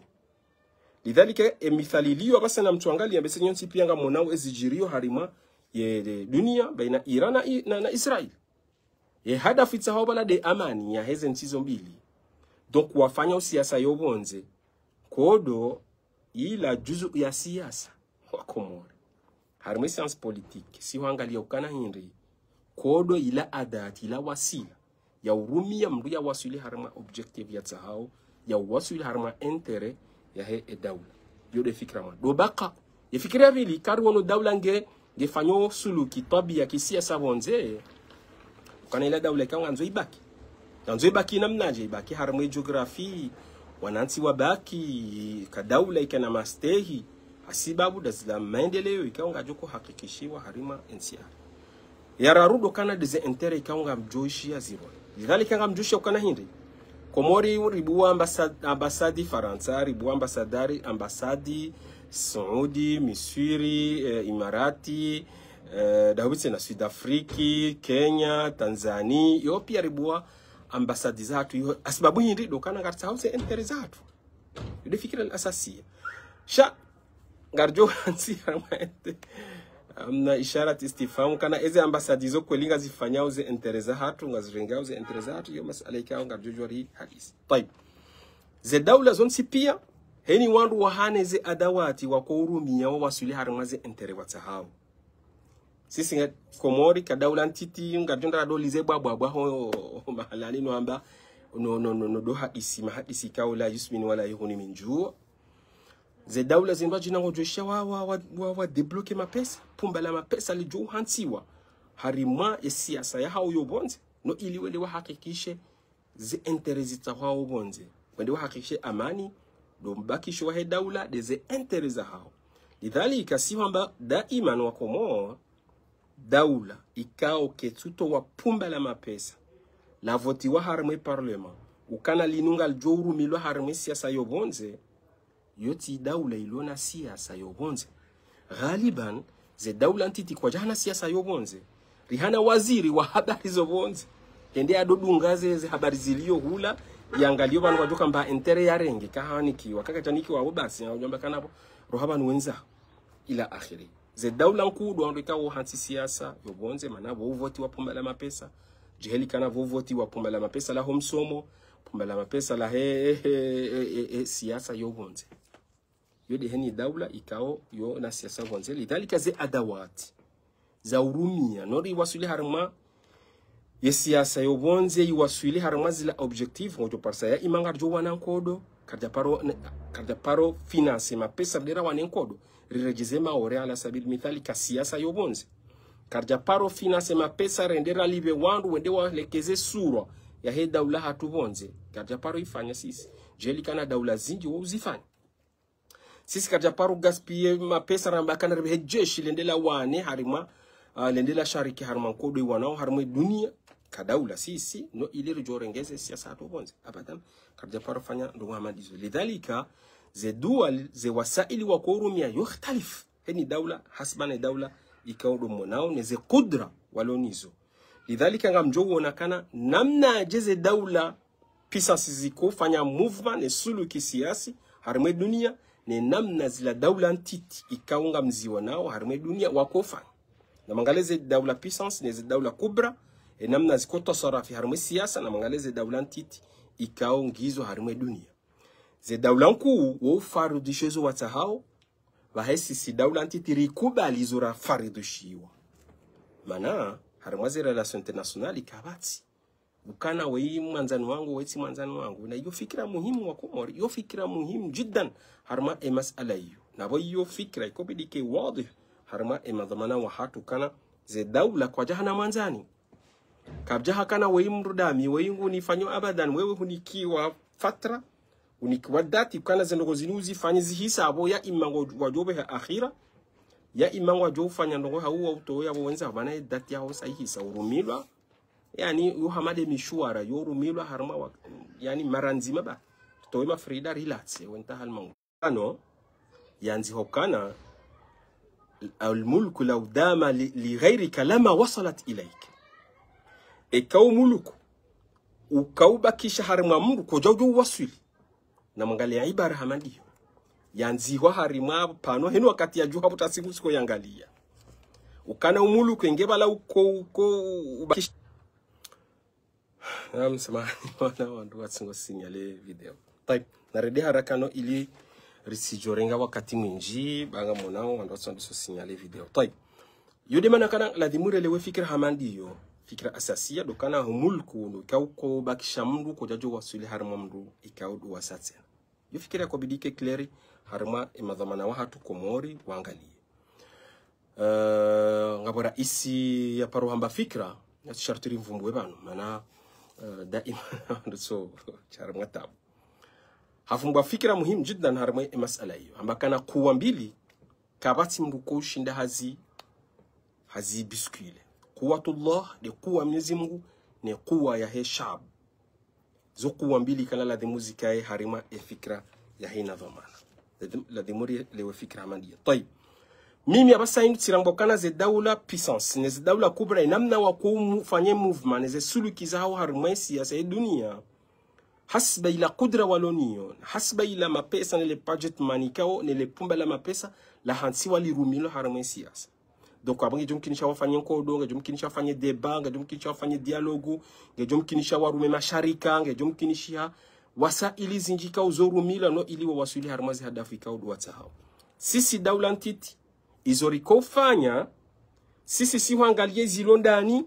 lidhalika mithaliliyo basa na mtuangali ambese nyonsi pianga monao ezijirio harima ye dunia baina Iran na Israel ye hadafu itahobala de amani ya heze nsizo mbili donc wafanya siasa yobonze kodo ila juzu ya siasa wa Komoro harima science politique si wangali ukana hindi kodo ila adati ila wasila ya urumia mdu ya wasuli harma objective ya tahao ya wasuli harma intere ya he daula yode fikra ma do baka ya fikira vili karwono daula nge fanyo suluki tabia kisiasa bonze kana ila daula kanga nzo ibaki namnaje ibaki harma geography wanansi wabaki ka daula ikana mastehi asibabu dazila maendeleo ikaonga joko hakikishiwa harima NCR yararudo kana deze intere ikaonga mjoishi ya zero lidhalika ngamjusha ukana hindi Komori ribuwa ambasadi Faransa, ribuwa ambasadi Saudi, Misiri, Imarati, dahubitse na Sud-Afriki, Kenya, Tanzania, yo pia ribuwa ambasadi zatu yo asibabu hindi dokana ngartsa hause entere zatu yude fikira al-asasiya sha ngarjo hansi harmaete amna ishara istifamu kana eze ambasadi zo kwelinga zifanyao ze entereza hatu ngazirengao ze entereza hatu yo masala ikao ngarjojori hadisi طيب ze daula zonsi pia heni wandu wahane ze adawati wako urumia wa wasuli harma ze entere watahao sisi Komori ka daula ntiti ngarjonda do lize bwabwa ho mahalani no amba no do hadisi mahadisi kaula yusmin wala yuhuni minjua ze daula zinba jina ngojosha wa debloke mapesa pumba la mapesa lijo hansiwa harima ya siasa ya hao yobonze no ili wele wa hakikishe ze interezita hao bonze wende wa hakikishe amani do mbakisho wa daula de ze intereza hao lidhalika siwamba daiman wa Komoro daula ikao ketuto wa pumba la mapesa la voti wa harme parlement ukana linunga aljouru milwa harme siasa yobonze yoti daula ilona siasa yobonze ghaliban ze daula ntiti kwa jana siasa yobonze rihana waziri wa habari zobonze ende adodungaze ze habari ziliyo hula yangalio banu wajoka mba entere ya renge kahani kiwa kaka taniki wa basi ngomba kanabo rohaba nuwenza ila akhiri. Ze daula nkudu andika wo hansi siasa yobonze mana vo voti wa pomba la mapesa jiheli kana vo voti wa pomba la mapesa la homsomo pomba la mapesa la siasa yobonze yode heni daula ikao yo na siasa bonze lidhalika ze adawati za urumia nori wasuli harma ye siasa yobonze iwasuli harma zila objectif ngojo parsa ya imanga jo wana nkodo karja paro finance mapesa dera wana nkodo rirejizema ore ala sabil mithali ka siasa yobonze karja paro finance mapesa rendera libe wandu wende walekeze sura ya he daula hatubonze karja paro ifanya sisi jeli kana daula zinji wo uzifanya sisi karja paro gaspie mapesa ramba kana rebe jeshi lendela wane harima lendela shariki harima nkodo wanao harima dunia kadaula sisi no ile jorengeze siasa hatubonze abadan karja paro fanya ndo Muhammadizo lidhalika ze dual ze wasaili wa kurumia yukhtalif heni daula hasbana daula ikaudo monao ne ze kudra walonizo lidhalika ngamjogo onakana namna jeze daula pisa ziko fanya movement ne sulu kisiasi harme dunia ne namna zila daula ntiti ikaunga mziwa nao harme dunia wakofa na mangaleze daula puissance ne ze daula kubra e namna ziko tasarafi harme siasa na mangaleze daula ntiti ikaungizo harme dunia ze daula nkuu wo farudishezo watahao bahesi si daula ntiti rikubali zura faridushiwa mana harmaze relation internationale kabati ukana wei mwanzani wangu weti mwanzani wangu na hiyo fikra muhimu wa Komori hiyo fikra muhimu jiddan harma masala hiyo na hiyo fikra ikobidike wazi harma madhamana wa hatu kana ze daula kwa jahana mwanzani kabjaha kana wei mrudami wei ngunifanyo abadan wewe hunikiwa fatra unikiwa dati kana zendogo zinuzi fanye zihisabo ya imango wajobe ha akhira ya imango wajobe fanya ndongo hauwa utoya wenza bana dati yao sahihisa urumilwa yani yuhamade mishwara yorumilwa harma yani maranzima ba toima frida relax wenta halmango ano yanzi hokana almulku law dama li ghayrika lama wasalat ilayk ikaw muluku ukaubakisha harma mru kojojo wasili na mwangalia ibara hamadi yanzi wa harima pano henu wakati ya juha buta siku siko yangalia ukana umulu kwengebala uko ubakisha samahani wana wandu watsingo sinyale video type narede harakano ili risijorenga wakati mwinji banga monao wandu watsingo sinyale video type yode manakana ladhimure lewe fikra hamandi yo fikra asasia dokana humulku no kauko bakisha mndu kojajo wasuli harma mndu ikaudu wasatse yo fikira kwa bidike clear harma madhamana wa hatu Komori waangalie ngabora isi ya paruhamba fikra ya shartiri mvumbwe bano mana daima so charma tabu hafumbwa fikra muhimu jiddan harma masala hiyo ambakana kuwa mbili kabati mndu kushinda hazi biskuile kuwatullah ni kuwa Mwenyezi Mungu ni kuwa ya heshab zo kuwa mbili kana ladhimu zikae harima fikra ya hina dhamana ladhimuri lewe fikra hamandia طيب mimi abasa indi tirambokana ze daula puissance ne ze daula kubra namna wa kufanya movement ze sulukiza hao harima siasa ya dunia hasba ila kudra waloniyo hasba ila mapesa ne le budget manikao ne le pumba la mapesa la hansi walirumilo harima siasa donc abangi jumkinisha wafanye nkodo nge jumkinisha wafanye débat nge jumkinisha wafanye dialogue nge jumkinisha warume masharika nge jumkinisha wasa ili zinjika uzorumila no ili wasuli harmazi hadafika udwata hao sisi daula ntiti izoriko fanya sisi si huangalie zilondani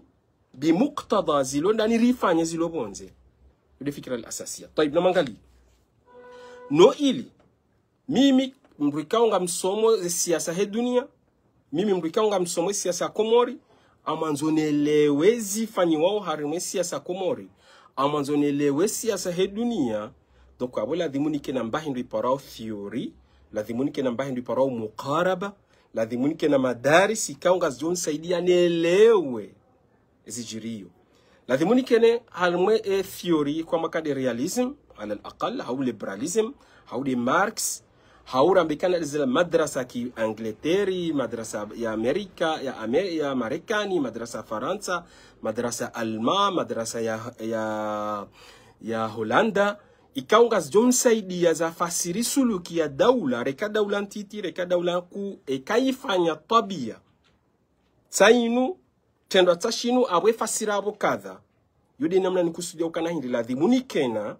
bi muqtada zilondani rifanye zilobonze ule fikra al-asasia طيب na mangali no ili mimi mrikaonga msomo siasa he dunia mimi mrikaonga msomo siasa Komori amanzonelewe zifanyiwao harime siasa Komori amanzonelewe siasa he dunia donc abola dhimunike na mbahindu iparao theory la dhimunike na mbahindu iparao muqaraba la dhimunike na madaris ikaunga zion saidia nelewe zijirio la dhimunike ne halme theory kwa makade realism ala al-aqal au liberalism au de Marx haura mbikana zile madrasa ki Angleteri, madrasa ya Amerika, ya Marekani, madrasa Faransa, madrasa Alma, madrasa ya Holanda ikaunga zomsaidia za fasiri suluki ya daula reka daula ntiti reka daula ku ekaifanya tabia tsainu tendo tsashinu abwe fasira abo kadha yudi namna nikusudia ukana hindi ladhimuni kena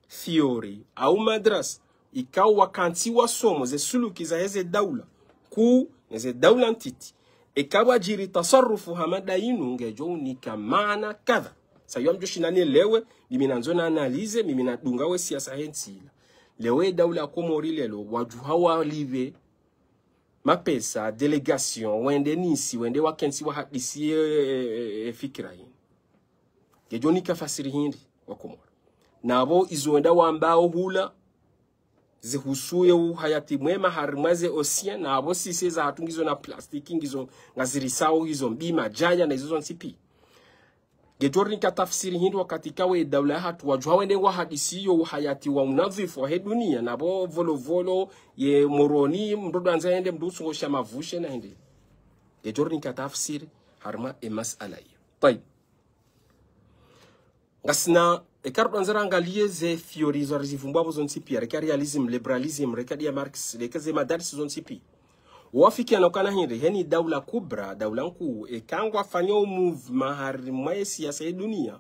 theory au madras ikau wakanti wa somo ze suluki za heze daula ku neze daula ntiti ekawa jiri tasarrufu hamada inu ngejo unika maana kadha sayo mjoshi nani lewe mimi nanzona analize mimi nadunga we siasa hensila lewe daula Komori lelo wajuhawa live mapesa delegation wende nisi wende wakensi wa hadisi fikira hii ngejo nika fasiri hindi wa Komori nabo izoenda wambao hula zihusuye hayati mwema harimwaze osien na abo sise za hatungizo na plastiki ngizo ngazirisao hizo mbima jaya na hizo nsipi getorni ka tafsiri hindu wakati kawe daula hatu wajua wende wa hadisi yo hayati wa unadhifu wa dunia na bo volo ye moroni mdodo anzaende mdusu ngosha mavushe na hindi getorni ka tafsiri harma masala hiyo tayib ngasina ekardo anzara angalie ze theories za zivumbabo zonsipi reka realism liberalism reka dia Marx reka ze madarisi zonsipi wafiki anokana hindi heni daula kubra daula nku ekangwa fanyo move mahari mwa siasa ya dunia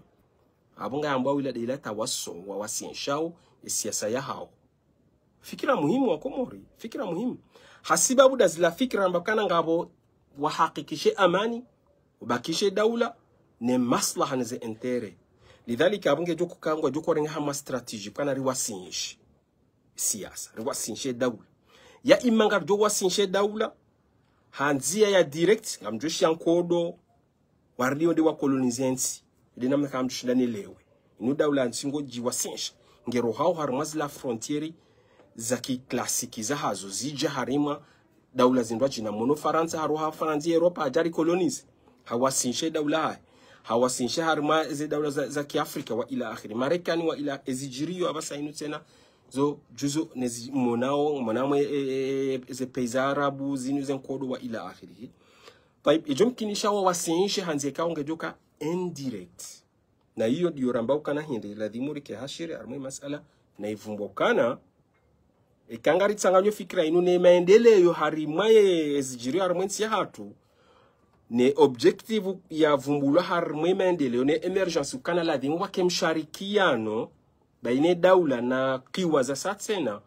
abunga ambao wila ila tawaso wa wasienshao siasa ya hao fikira muhimu wa Komori fikira muhimu hasibabu da zila fikira mbakana ngabo wahakikishe amani ubakishe daula ne maslaha neze entere lidhalika abunge joko kangwa joko renga hama strategy kana riwasinshi siasa riwasinshi daula ya imangar jo wasinshe daula hanzia ya direct ngamjoshi yankodo wardio de wa colonizensi de namna kamjoshi ndani lewe inu daula nsingo jiwasinsha ngero hao harmaz la frontieri za klasiki za hazo zija harima daula zindwa jina mono Faransa haruha Faransa Europa ajari colonize hawasinshe daula hai hawasinshe harma ze daula za kiafrika wa ila akhiri Marekani wa ila ezijirio abasa inu tena zo juzo nezi monamo ze peiza arabu zinu zen kodo wa ila akhiri taib ijom kinisha wa wasinshe hanze kaunge joka indirect na hiyo ndio rambao kana hindi ladhimuri ke hashiri armwe masala na ivumbokana ikangari tsanganyo fikira inu ne maendeleo harimaye ezijirio armwensi ya hatu ne objective ya vumbulwa harmwe maendeleo ne emergence kana ladhimu wake msharikiano baine daula na kiwa za satsena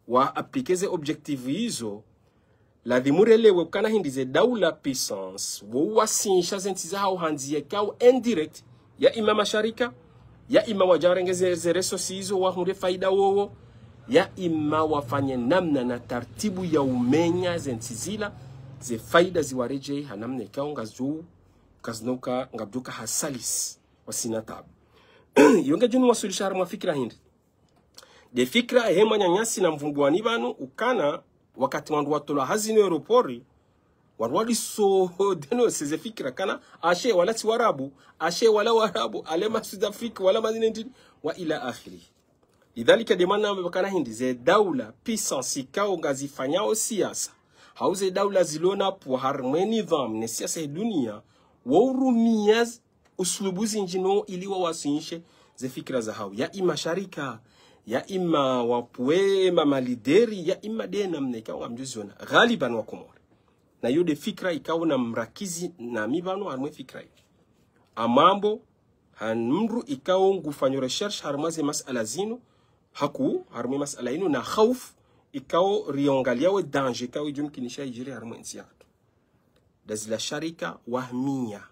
wa aplikeze objective hizo ladhimurelewe kana hindi ze daula puissance wo wasinsha zentiza hao hanzie kao indirect ya ima masharika ya ima wajarengeze ze resources hizo wa hunde faida wowo ya ima wafanye namna na tartibu ya umenya zentizila ze faida ziwareje hanamne kao ngazuu kaznoka ngabduka hasalis wasinatabu yonge junu wasulisha harma fikira hindi de fikra hema nyanyasi na mvumbuani banu ukana wakati wandu watola hazini aeropori warwadi so deno seze fikra kana ashe wala si warabu ashe wala warabu alema South Africa wala mazini wa ila akhiri lidhalika demana mbakana hindi ze daula puissance kao ngazifanyao siasa hauze daula zilona po harmwe nidham ne siasa ya dunia waurumiaz uslubuzi njino iliwa wasinshe ze fikra za hao ya ima sharika ya ima wapwe mamalideri ya ima dena mneka wa mjuziona ghaliban wa Komori na yode fikra ikawa na mrakizi na mibano harmwe fikra amambo hanmru ikawa ngufanyo research harmaze masala zinu haku harmwe masala inu na khauf ikawa riongaliawe danger ikawa jumkinisha ijiri harmwe nsiatu dazila sharika wahmiya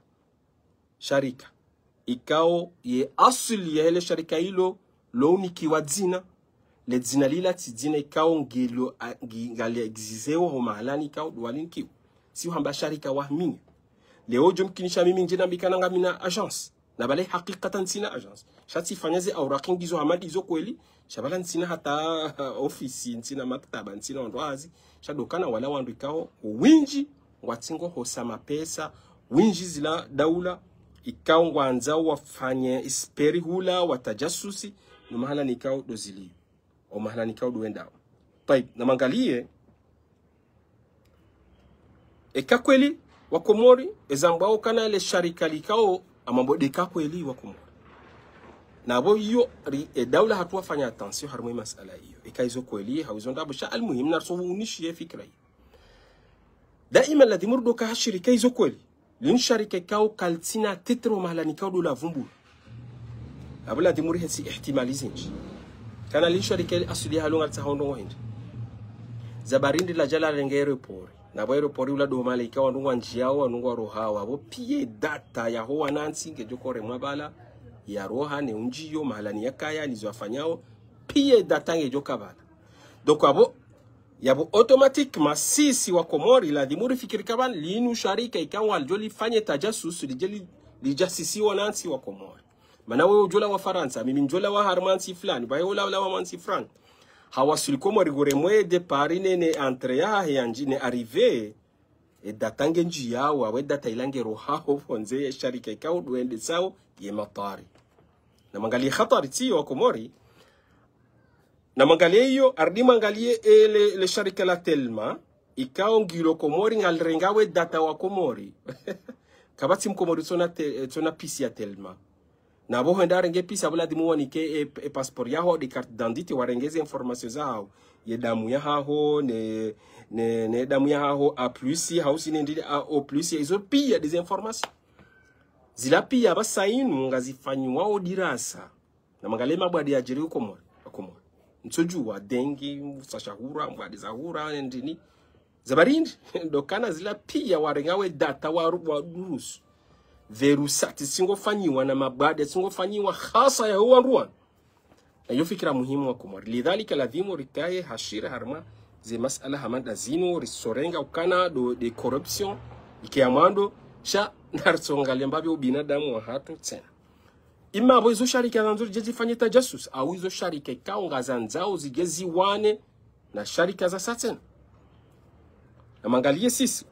sharika ikao ye asili ya hele sharika hilo loni kiwa dzina le dzina lila tidzina ikao ngelo ngale exizeo ho mahalani ikao dualini kiwa si hamba sharika wahmiya leo jumkinisha mimi njena mbikana ngamina agence na bale hakikatan sina agence shati fanyaze awraqin gizo hamadi zo kweli shabala nsina hata ofisi nsina maktaba nsina wandoazi shadokana wala wandu ikao winji watsingo hosama pesa winji zila daula ikao ngwanza wafanye isperi hula watajasusi no mahala nikao dozili o mahala nikao duenda taib na mangalie ekakweli wa Komori ezambao kana ile sharika likao amambo dekakweli wa Komori na bo hiyo daula hatua fanya attention harmo masala hiyo ikaizo kweli hawizonda busha almuhim narsuunishi fikra hiyo daima la dimurdo ka shirika hizo kweli lin sharika kao kaltina titro mahalani kao dola vumbu abula dimuri hesi ihtimali zinji kana lin sharika asuli halunga tsahondo wahindi zabarindi la jala renge aeroport na bo aeroport ula do malaika wanungwa njiao wanungwa rohawa bo pie data ya ho wanansi ngejokore mwabala ya roha ne unjiyo mahalani yakaya nizwafanyao pie data ngejoka bala donc abo yabo automatiquement sisi wa Komori la dimuri fikiri kaban linu sharika ikawa aljoli fanye tajasusu lijasisi wanansi wa Komori mana wewe ujola wa Faransa mimi njola wa harmansi fulani baye ula wa mansi franc hawasuli Komori gore mwe de parine ne entre ya yanji ne arrivé et datange njia wa data ilange roha ho fonze sharika ikawa duende sao ye matari na mangalie khatari ti wa Komori na mangalie hiyo ardi mangalie le sharika la telma ikao ngilo Komori ngalrengawe data wa Komori kabati mkomori tona pisi ya telma na bo henda renge pisi abula dimuwani ke passport yaho de carte d'identité warengeze information zao ye damu ya haho ne damu ya haho a plus hausi ne a o plus izo pia des informations zila pia basainu ngazifanywa odirasa na mangalie mabwadi ya jiri Komori nsojua dengi sashahura mbadi zahura ndini zabarindi dokana zila pia warengawe data wa durusu verusati singo fanyiwa na mabadi singo fanyiwa khasa ya huwa ruan na hiyo fikra muhimu wa Komori lidhalika ladhimu rikaye hashira harma ze masala hamanda zino risorenga ukana de corruption ikiamando sha narsongalia mbabyo binadamu wa hatu tena ima abo izo sharika zanzuri jezi fanyeta jasus au izo sharika kaunga zanzao zigezi wane na sharika za saten na mangalie sisi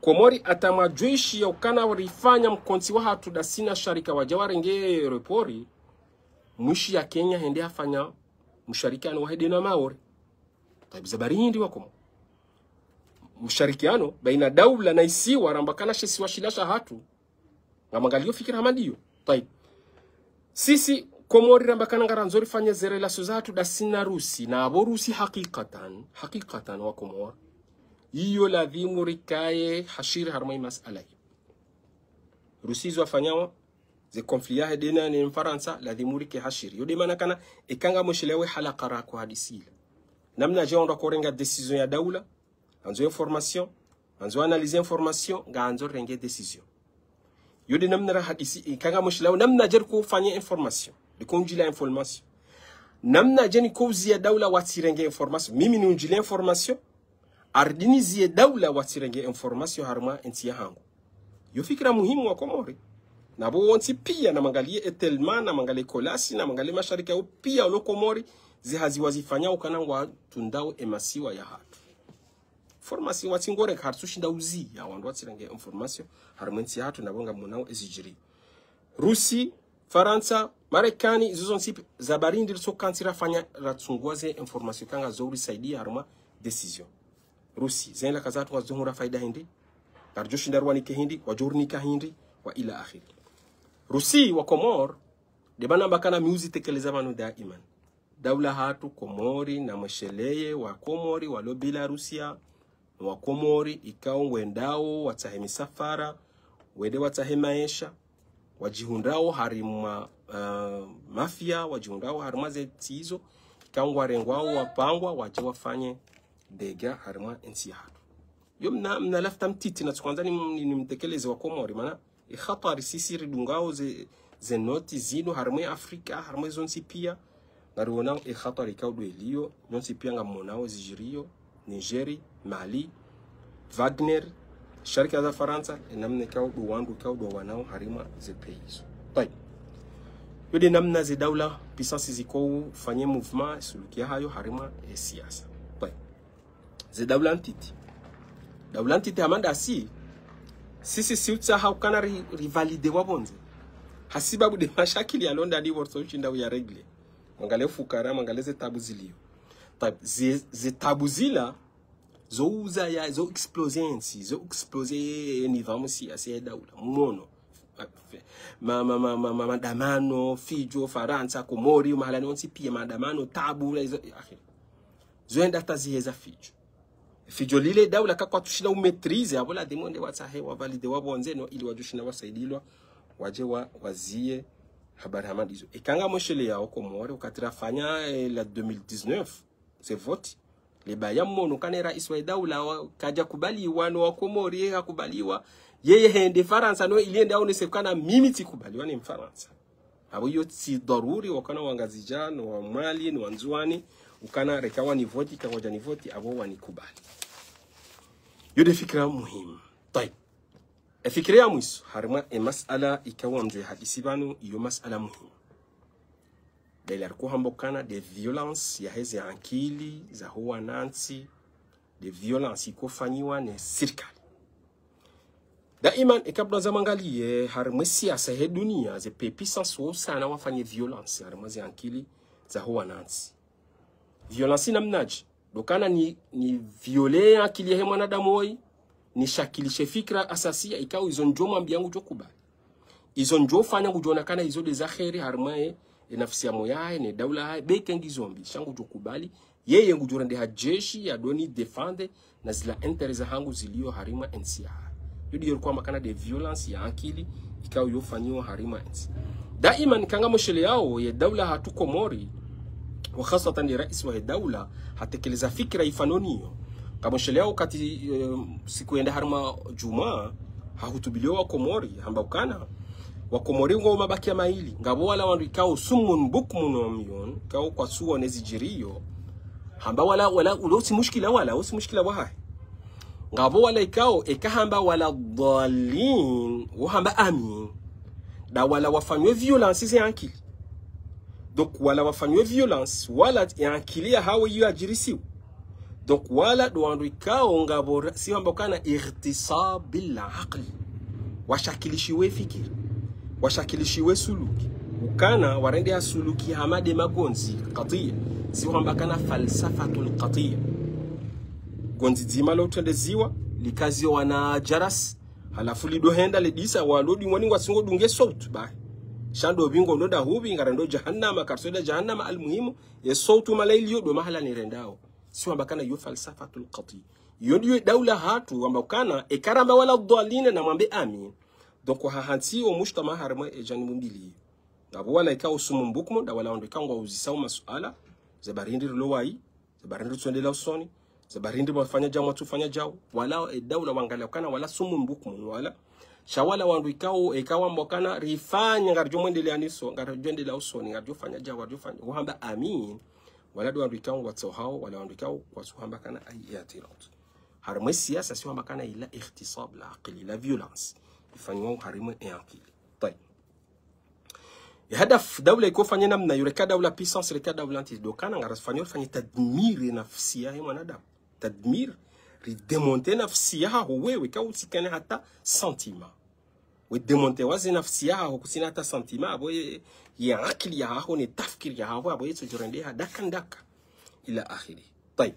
Komori atamajweshi ya ukana warifanya mkonti wa hatu da sina sharika wajawarenge repori mwishi ya Kenya hende hafanya msharikiano wa hede na Maori taibu zabarindi wa Komori msharikiano baina daula na isiwa rambakana shesi washilasha hatu na mangalio fikira hamandiyo tai sisi Komori rambakana ngaranzori fanya zere la suzatu da sina Rusi na abo Rusi hakikatan wa Komori iyo ladhimu rikaye hashiri harmai masala Rusi zo afanyawa ze konflia hedena ni Mfaransa ladhimu rike hashiri yode manakana ikanga moshilewe halakara kwa hadisila namna jeonda korenga decision ya daula anzo information anzo analyse information nga anzo renge decision yodi namna hadisi ikanga moshilaw namna jer ko fanya information de konjila information namna jeni ko zia daula watirenge information mimi ni unjila information ardini zia daula watirenge information harma entia hangu yo fikra muhimu wa Komori na bo wonti pia na mangalie etelman na mangalie kolasi na mangalie masharika pia lo Komori zihazi wazifanya ukanangwa tundao emasiwa ya hatu formation watingore hartushinda uzi ya wandu watirenge information harmenti hatu na bonga munao ezijiri Rusi Faransa Marekani izo zonsi zabarindi so kantira fanya ratsungoze information kanga zori saidi harma decision Rusi zenda kazatu wazuhura faida hindi tarjoshinda rwanike hindi wajurnika hindi wa ila akhiri Rusi wa Komor de bana bakana music tekeleza manu daiman daula hatu Komori na msheleye wa Komori walo bila Rusia wa Komori ikao wendao watahemi safara wede watahemi maisha wajihundao harima mafia wajihundao harima zetizo ikao warengwao wapangwa waje wafanye dega harima ensi hatu yo mna lafta mtiti na tukwanza ni mtekeleze wa Komori mana ikhatari sisi ridungao ze noti zino harima Afrika harima zonsi pia naruona ikhatari kaudu elio nonsi pia ngamonao zijirio Nigeri Mali Wagner sharika za Faransa namna kaudu wandu kaudu wanao harima ze pays tai yode namna ze daula puissance ziko fanye mouvement sulukia hayo harima siasa tai ze daula antiti amanda sisi siutsa haukana rivalide wabonze hasibabu de mashakili ya London ni worso chinda ya regle mangale fukara mangale ze tabuzilio ze tabuzila zo explose ni vamos si ase daula mono maandamano Fijo Faransa Komori mahalani onsi pia maandamano tabu zoenda taziheza Fijo lile daula kakwa tushina umetrize abola demonde watahe wavalide wabonzeno ili wajushina wasaidilwa waje wazie habari hamadizo ikanga moshele yao Komori ukatirafanya la 2019 c'est vote le bayamono kana rais wa daula kaja kubaliwa no wa Komori hakubaliwa yeye hende Faransa no iliende au nesekana mimi tikubaliwa ni Mfaransa abo yo si daruri wakana wangazijano wa Mali ni wanzuani ukana rekawa ni voti kamoja ni voti abo wanikubali yode fikra muhimu طيب fikra ya mwiso harima masala ikawa mjwe hadisi banu iyo masala muhimu dela kuhambokana de violence ya heze ankili za huwa nansi de violence ikofanyiwa ne serikali daiman ikabla zamangalie harima siasa he dunia ze puissance sana wafanye violence harima ze ankili za huwa nansi violence namnaji dokana ni violer akili ya mwanadamu hoi ni shakilishe fikra asasia ikao izo njo mambi yangu jokubali izo njo fanya kujona kana izo de zakheri harma nafsi ya moyae ne daula hai bekengi zombi shangu jokubali yeye ngujurende hajeshi ya doni defende na zila interesa hangu zilio harima NCA yodi yorkuwa makana de violence ya akili ikao yofanyiwa harima NCA daima nikanga moshele yao ya daula hatu Komori وخاصة رئيس الدولة hatekeleza fikra ifanoniyo kamoshele yao kati siku enda harma Jumaa hahutubiliwa Komori hambakana wa Komori ngo mabaki ya maili ngabo wala wandikao sumun bukmun mion kao kwa suwa nezijiriyo hamba wala ulosi mushkila wala usi mushkila waha ngabo wala ikao ekahamba wala dhalin wahamba amin da wala wafanywe violence ze ankili donc wala wafanywe violence wala yankilia hawe yu ajirisiwa donc wala doandikao ngabo si hambakana irtisab bil aql washakilishiwe fikiri washakilishiwe suluki ukana warende ya suluki hamade magonzi qatiya si hambakana falsafatul qatiya gonzi zima lo tendeziwa likazi wana jaras halafu lidohenda ledisa walodi mwani wasingo dunge sautu ba shando bingo ndoda hubi ngarando jahannama karsoda jahannama almuhimu ya sautu malailio do mahala ni rendao si hambakana yu falsafatul qatiya yondi daula hatu hambakana ekaramba wala dhalina na mwambe amin donc hahanti o mujtama harma ejani mumbili ngabo wala ikao sumumbukmo da wala ndo kangwa uzisao masuala zabarindi lowai zabarindi tsondela usoni zabarindi bafanya jamu tufanya jao wala daula wangala kana wala sumumbukmo wala shawala wandu ikao ekawa mbokana rifanya ngarjo mwendele aniso ngarjo ndela usoni ngarjo fanya jao ngarjo fanya uhamba amin wala do wandu ikao watso hao wala wandu ikao kwa suhamba kana ayatirat harma siasa si hamba kana ila ikhtisab la aqli la violence ifanywa harima akili طيب هدف دوله يكون namna yureka daula puissance reka daula anti dokana ngarafanywa fanya tadmir nafsiya ya mwanadamu tadmir ridemonter nafsiya wewe ka usikane hata sentiment we demonter wazi nafsiya kusina hata sentiment abo ya akili ya hapo ni tafkiri ya hapo abo yetu jurende dakandaka ila akhiri طيب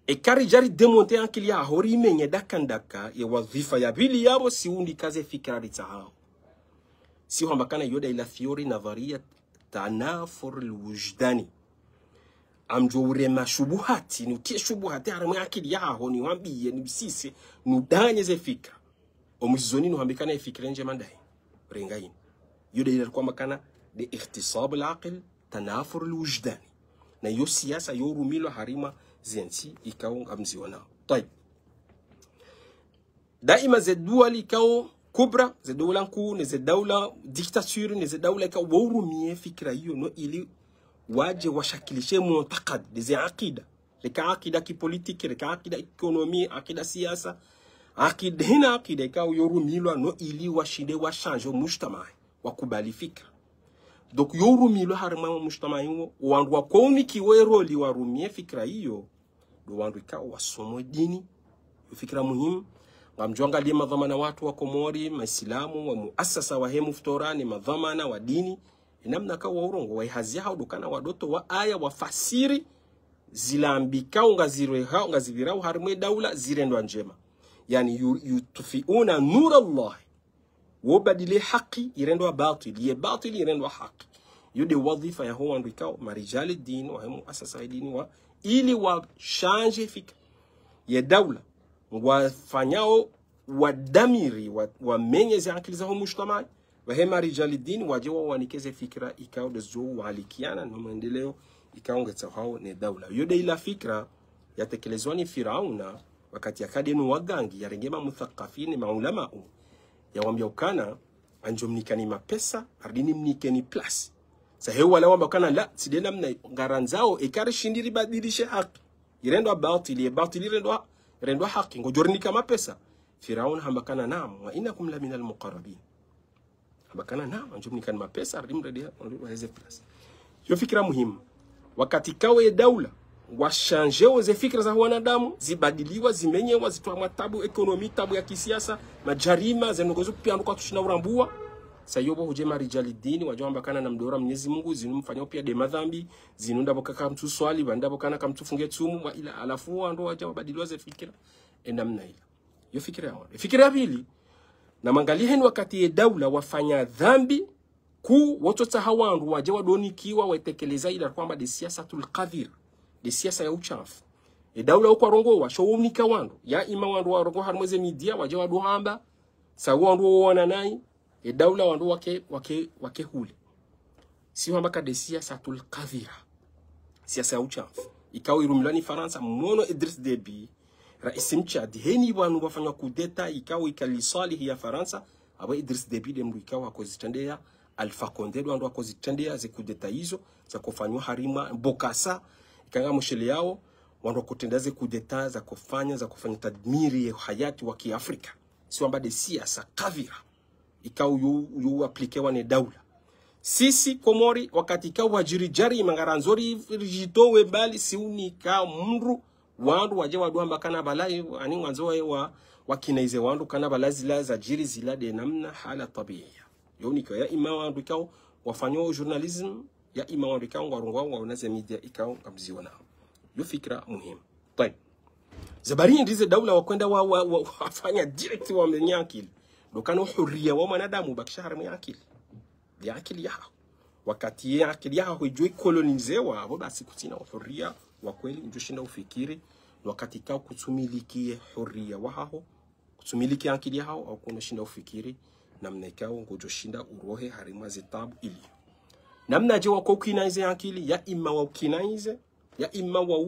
ekari jari demonter akili ya hori menye dakandaka ya wadhifa ya bili yabo siundi kaze fikra ritahao si hambakana yoda ila theory nadharia tanafur alwujdani amjo urema shubuhati nutie shubuhati harama akili yaho ni wambie ni bisise nudanye ze fikra omuzoni no hambikana ifikra nje mandai rengaini yoda ila kwa makana de ikhtisab alaql tanafur alwujdani na yo siasa yo rumilo harima zensi ikao amziona طيب daima zedwali ikao kubra zedawla nku ne zedawla dictature ne zedawla ikao wurumie fikra hiyo no ili waje washakilishe mu'taqad de aqida leka aqida ki politique leka aqida ekonomi aqida siasa aqida hina aqida ikao yorumilwa no ili washinde wa change mujtama wakubali fikra donc yorumilwa harma mujtama hiyo wandu wakoni kiweroli warumie fikra hiyo do wandu ikao wasomo dini fikra muhimu ngamjonga li madhamana watu wa Komori maislamu wa muasasa wa hemu ftorani madhamana wa dini namna ka wa urongo wa hazia haudukana wadoto wa aya wa fasiri zilambika ungazirweha ungazibirau harmwe daula zirendwa njema yani yutufiuna nur Allah wobadile haki irendwa batili ye batili irendwa haki yude wadhifa ya huwa ndikao marijali dini wa muasasa dini wa ili wa change fikra ya dawla wafanyao wadamiri wa menyeze akili za mujtama wa hema rijali dini wajewa wanikeze fikra ikao dezo walikiana na maendeleo ikao ngetao ne dawla yude ila fikra yatekelezwa ni Firauna wakati yakadenu wagangi yarengema muthaqafini maulama yawambia ukana anjomnikani mapesa ardini mnikeni plus sahewa wala wamba ukana la sidena mna ngaranzao ekari shindiri badilishe haki irendwa batili rendwa haki ngojornika mapesa Firauna hambakana naam wa inakum la minal muqarrabin hambakana naam anjomnikani mapesa ardini mredia waweze plus yo fikra muhimu wakati kawe daula washanjeo ze fikra za wanadamu zibadiliwa zimenyewa zitwa tabu ekonomi tabu ya kisiasa majarima zenogozo pia ndo tushina urambua sayobo huje marijali dini wajamba kana na mdora Mwenyezi Mungu zinumfanya pia de madhambi zinunda bokaka mtu swali banda bokana kama mtu funge tumu wa ila alafu ndo waja wabadiliwa ze fikra endamna ila yo fikra yao fikra ya pili na mangalia heni wakati ya daula wafanya dhambi ku watoto hawandu waje wadonikiwa watekeleza ila kwamba de siasatul qadhir de siasa ya uchafu daula uko rongo wa showunika wandu ya ima wandu wa rongo harmweze media waje waduhamba sawa wandu wana nai daula wandu wake hule si hamba de siasatul qadhira siasa ya uchafu ikao irumilani Faransa mono Idris Deby rais mchadi heni wanu wafanya kudeta ikao ikalisali ya Faransa aba Idris Deby demdu ikao akozitendea Alpha Condé wandu akozitendea ze kudeta hizo za kufanywa harima Bokassa ikanga mshele yao wandu kutendeza kudeta za kufanya tadmiri ya hayati wa Kiafrika si amba de siasa kavira ikao yu aplikewa ne daula sisi Komori wakati ikao wajiri jari mangaranzori rijitowe bali si unika mru wandu waje waduamba kana balai ani wanzoe wa kinaize wandu kana balazi la za jiri zila de namna hala tabia yonika ya ima wandu ikao wafanywa journalism ya ima wandu ikao warungwa wanaze media ikao kamziwa nao yo fikra muhimu طيب zabari ndize daula wakwenda wafanya direct wa mnyakili dokana huria wa mwanadamu bakishahara mnyakili ya akili yao wakati ya akili yao hujui kolonizewa abo basi kutina huria wa kweli njoshinda ufikiri wakati kao kutumilikie huria wao kutumilikia akili yao au kunoshinda ufikiri namna ikao ngojoshinda urohe harima zitabu ili namna je wako kinaize akili ya ima wa kinaize ya ima wa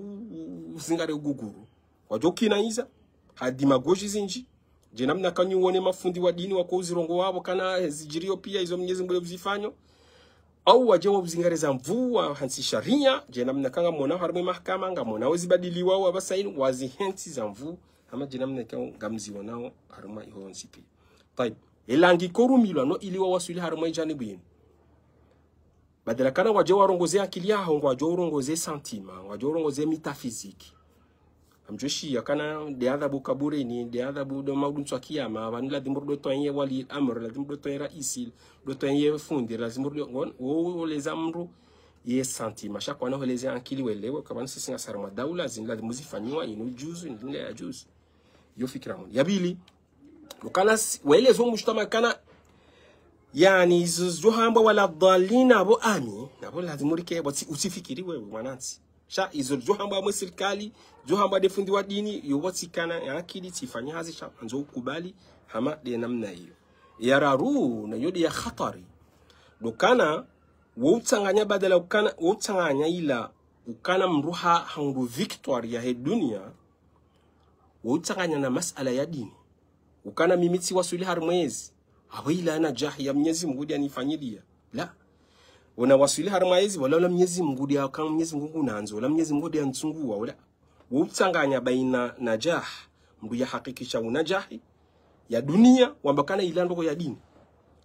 uzingare uguguru wajo kinaiza hadi magoji zinji je namna kanyuone mafundi wa dini wako uzirongo wao kana zijirio pia hizo Mwenyezi Mungu zifanyo au waje wa uzingare za mvua hansi sharia je namna kanga mona harimo mahakama ngamona wazibadiliwa au abasaini wazihensi za mvua ama je namna kanga ngamziwa nao harima iho nsipi طيب elangi korumilwa no iliwa wasuli harimo janibu yenu badala kana waje warongoze akili yao waje warongoze sentima waje warongoze metaphysique amjoshi yakana de adhabu kaburi ni de adhabu do maudunso kiyama vanila dimurdo toye wali amr la dimurdo toye raisi do toye fundi la dimurdo ngon wo les amru ye sentima chaque wana les akili welewe kama sisi ngasarama daula zinla muzifanywa inu juzu ndinga ya juzu yo fikra mun yabili ukana wele zo mujtama kana yani zuhamba wala dhalina abo ami nabo lazimurike usifikiri wewe mwanansi sha izo zuhamba mwa serikali zuhamba defundi wa dini yowatikana ya akili tifanya hazi sha anzo kubali hama de namna hiyo yararu na yodi ya khatari dokana woutanganya badala ukana woutanganya ila ukana mruha hangu victory ya he dunia woutanganya na masala ya dini ukana mimiti wasuli harmwezi awila na jahi ya Mwenyezi Mungu anifanyilia la unawasili harmwezi wala Mwenyezi Mungu dia kama Mwenyezi Mungu unaanza wala Mwenyezi Mungu dia nsungua wala wutanganya baina najah mbu ya hakikisha unajahi ya dunia wambakana ilando ya dini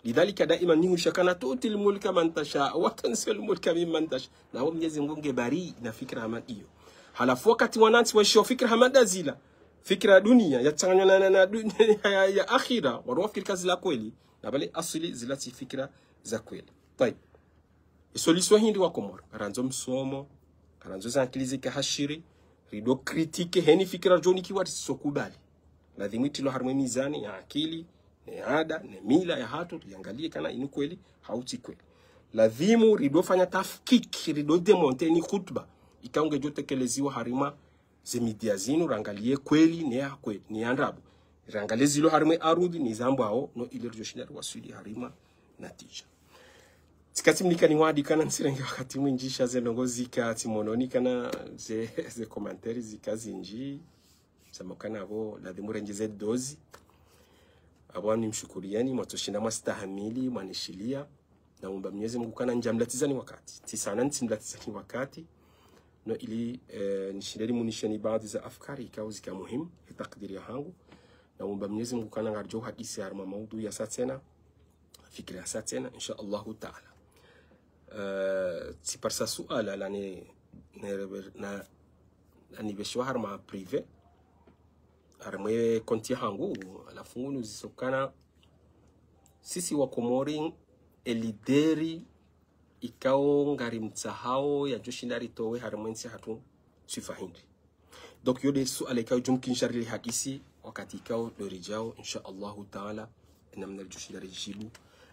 lidhalika daima ni hushakana tutil mulka man tasha wa tansil mulka mimman tasha na Mwenyezi Mungu ngebari na fikra hamad hiyo halafu wakati wanansi wa fikra hamada zila fikra dunia yatanganyana na dunia ya akhira warwa fikra zila kweli na bali asili zila si fikra za kweli طيب solution hindi wa Komoro karanzo msomo karanzo zankilize kahashiri rido critique heni fikra joni kiwati sokubali lazima itilo harmoni mizani ya akili ni ada ni mila ya hatu tuangalie kana ini kweli hauti kweli. Ladhimu rido fanya tafkiki rido demonte ni khutba ikaunge jote keleziwa harima zemidia zinu rangalie kweli ni ya kweli ni andabu rangalie zilo harima arudi ni zambo hao no ile rjoshindari wasudi harima natija. Tikati mnika ni wadi kana nsirengi wakati mwinjisha ze nongozika timononi kana ze komanteri zikazi nji samokana abo ladhimu renjeze dozi abo ni mshukurieni mwatoshinda mastahamili mwanishilia na umba Mwenyezi Mungu kana njamlatizani wakati tisana ntimlatizani wakati no ili nishindeni munishani baadhi za afkari ikawa zika muhimu takdiri yangu na umba Mwenyezi Mungu kana ngarjo hadisi harma maudu ya satena fikri ya satena insha Allah taala. Si par sa suala la na anibeshwa harma privé harma konti yangu alafu nuzisokana sisi wa Komori elideri ikao ngari mtsahao ya joshindari towe haramensi hatu sifahindi. Donc yode suala ikao jumkinshari li hadisi wakati ikao dorijao insha Allah taala namna joshindari jibu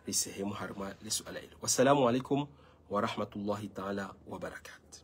li sehemu harma li suala ilo. Wassalamu alaikum wa rahmatullahi taala wa barakatuh.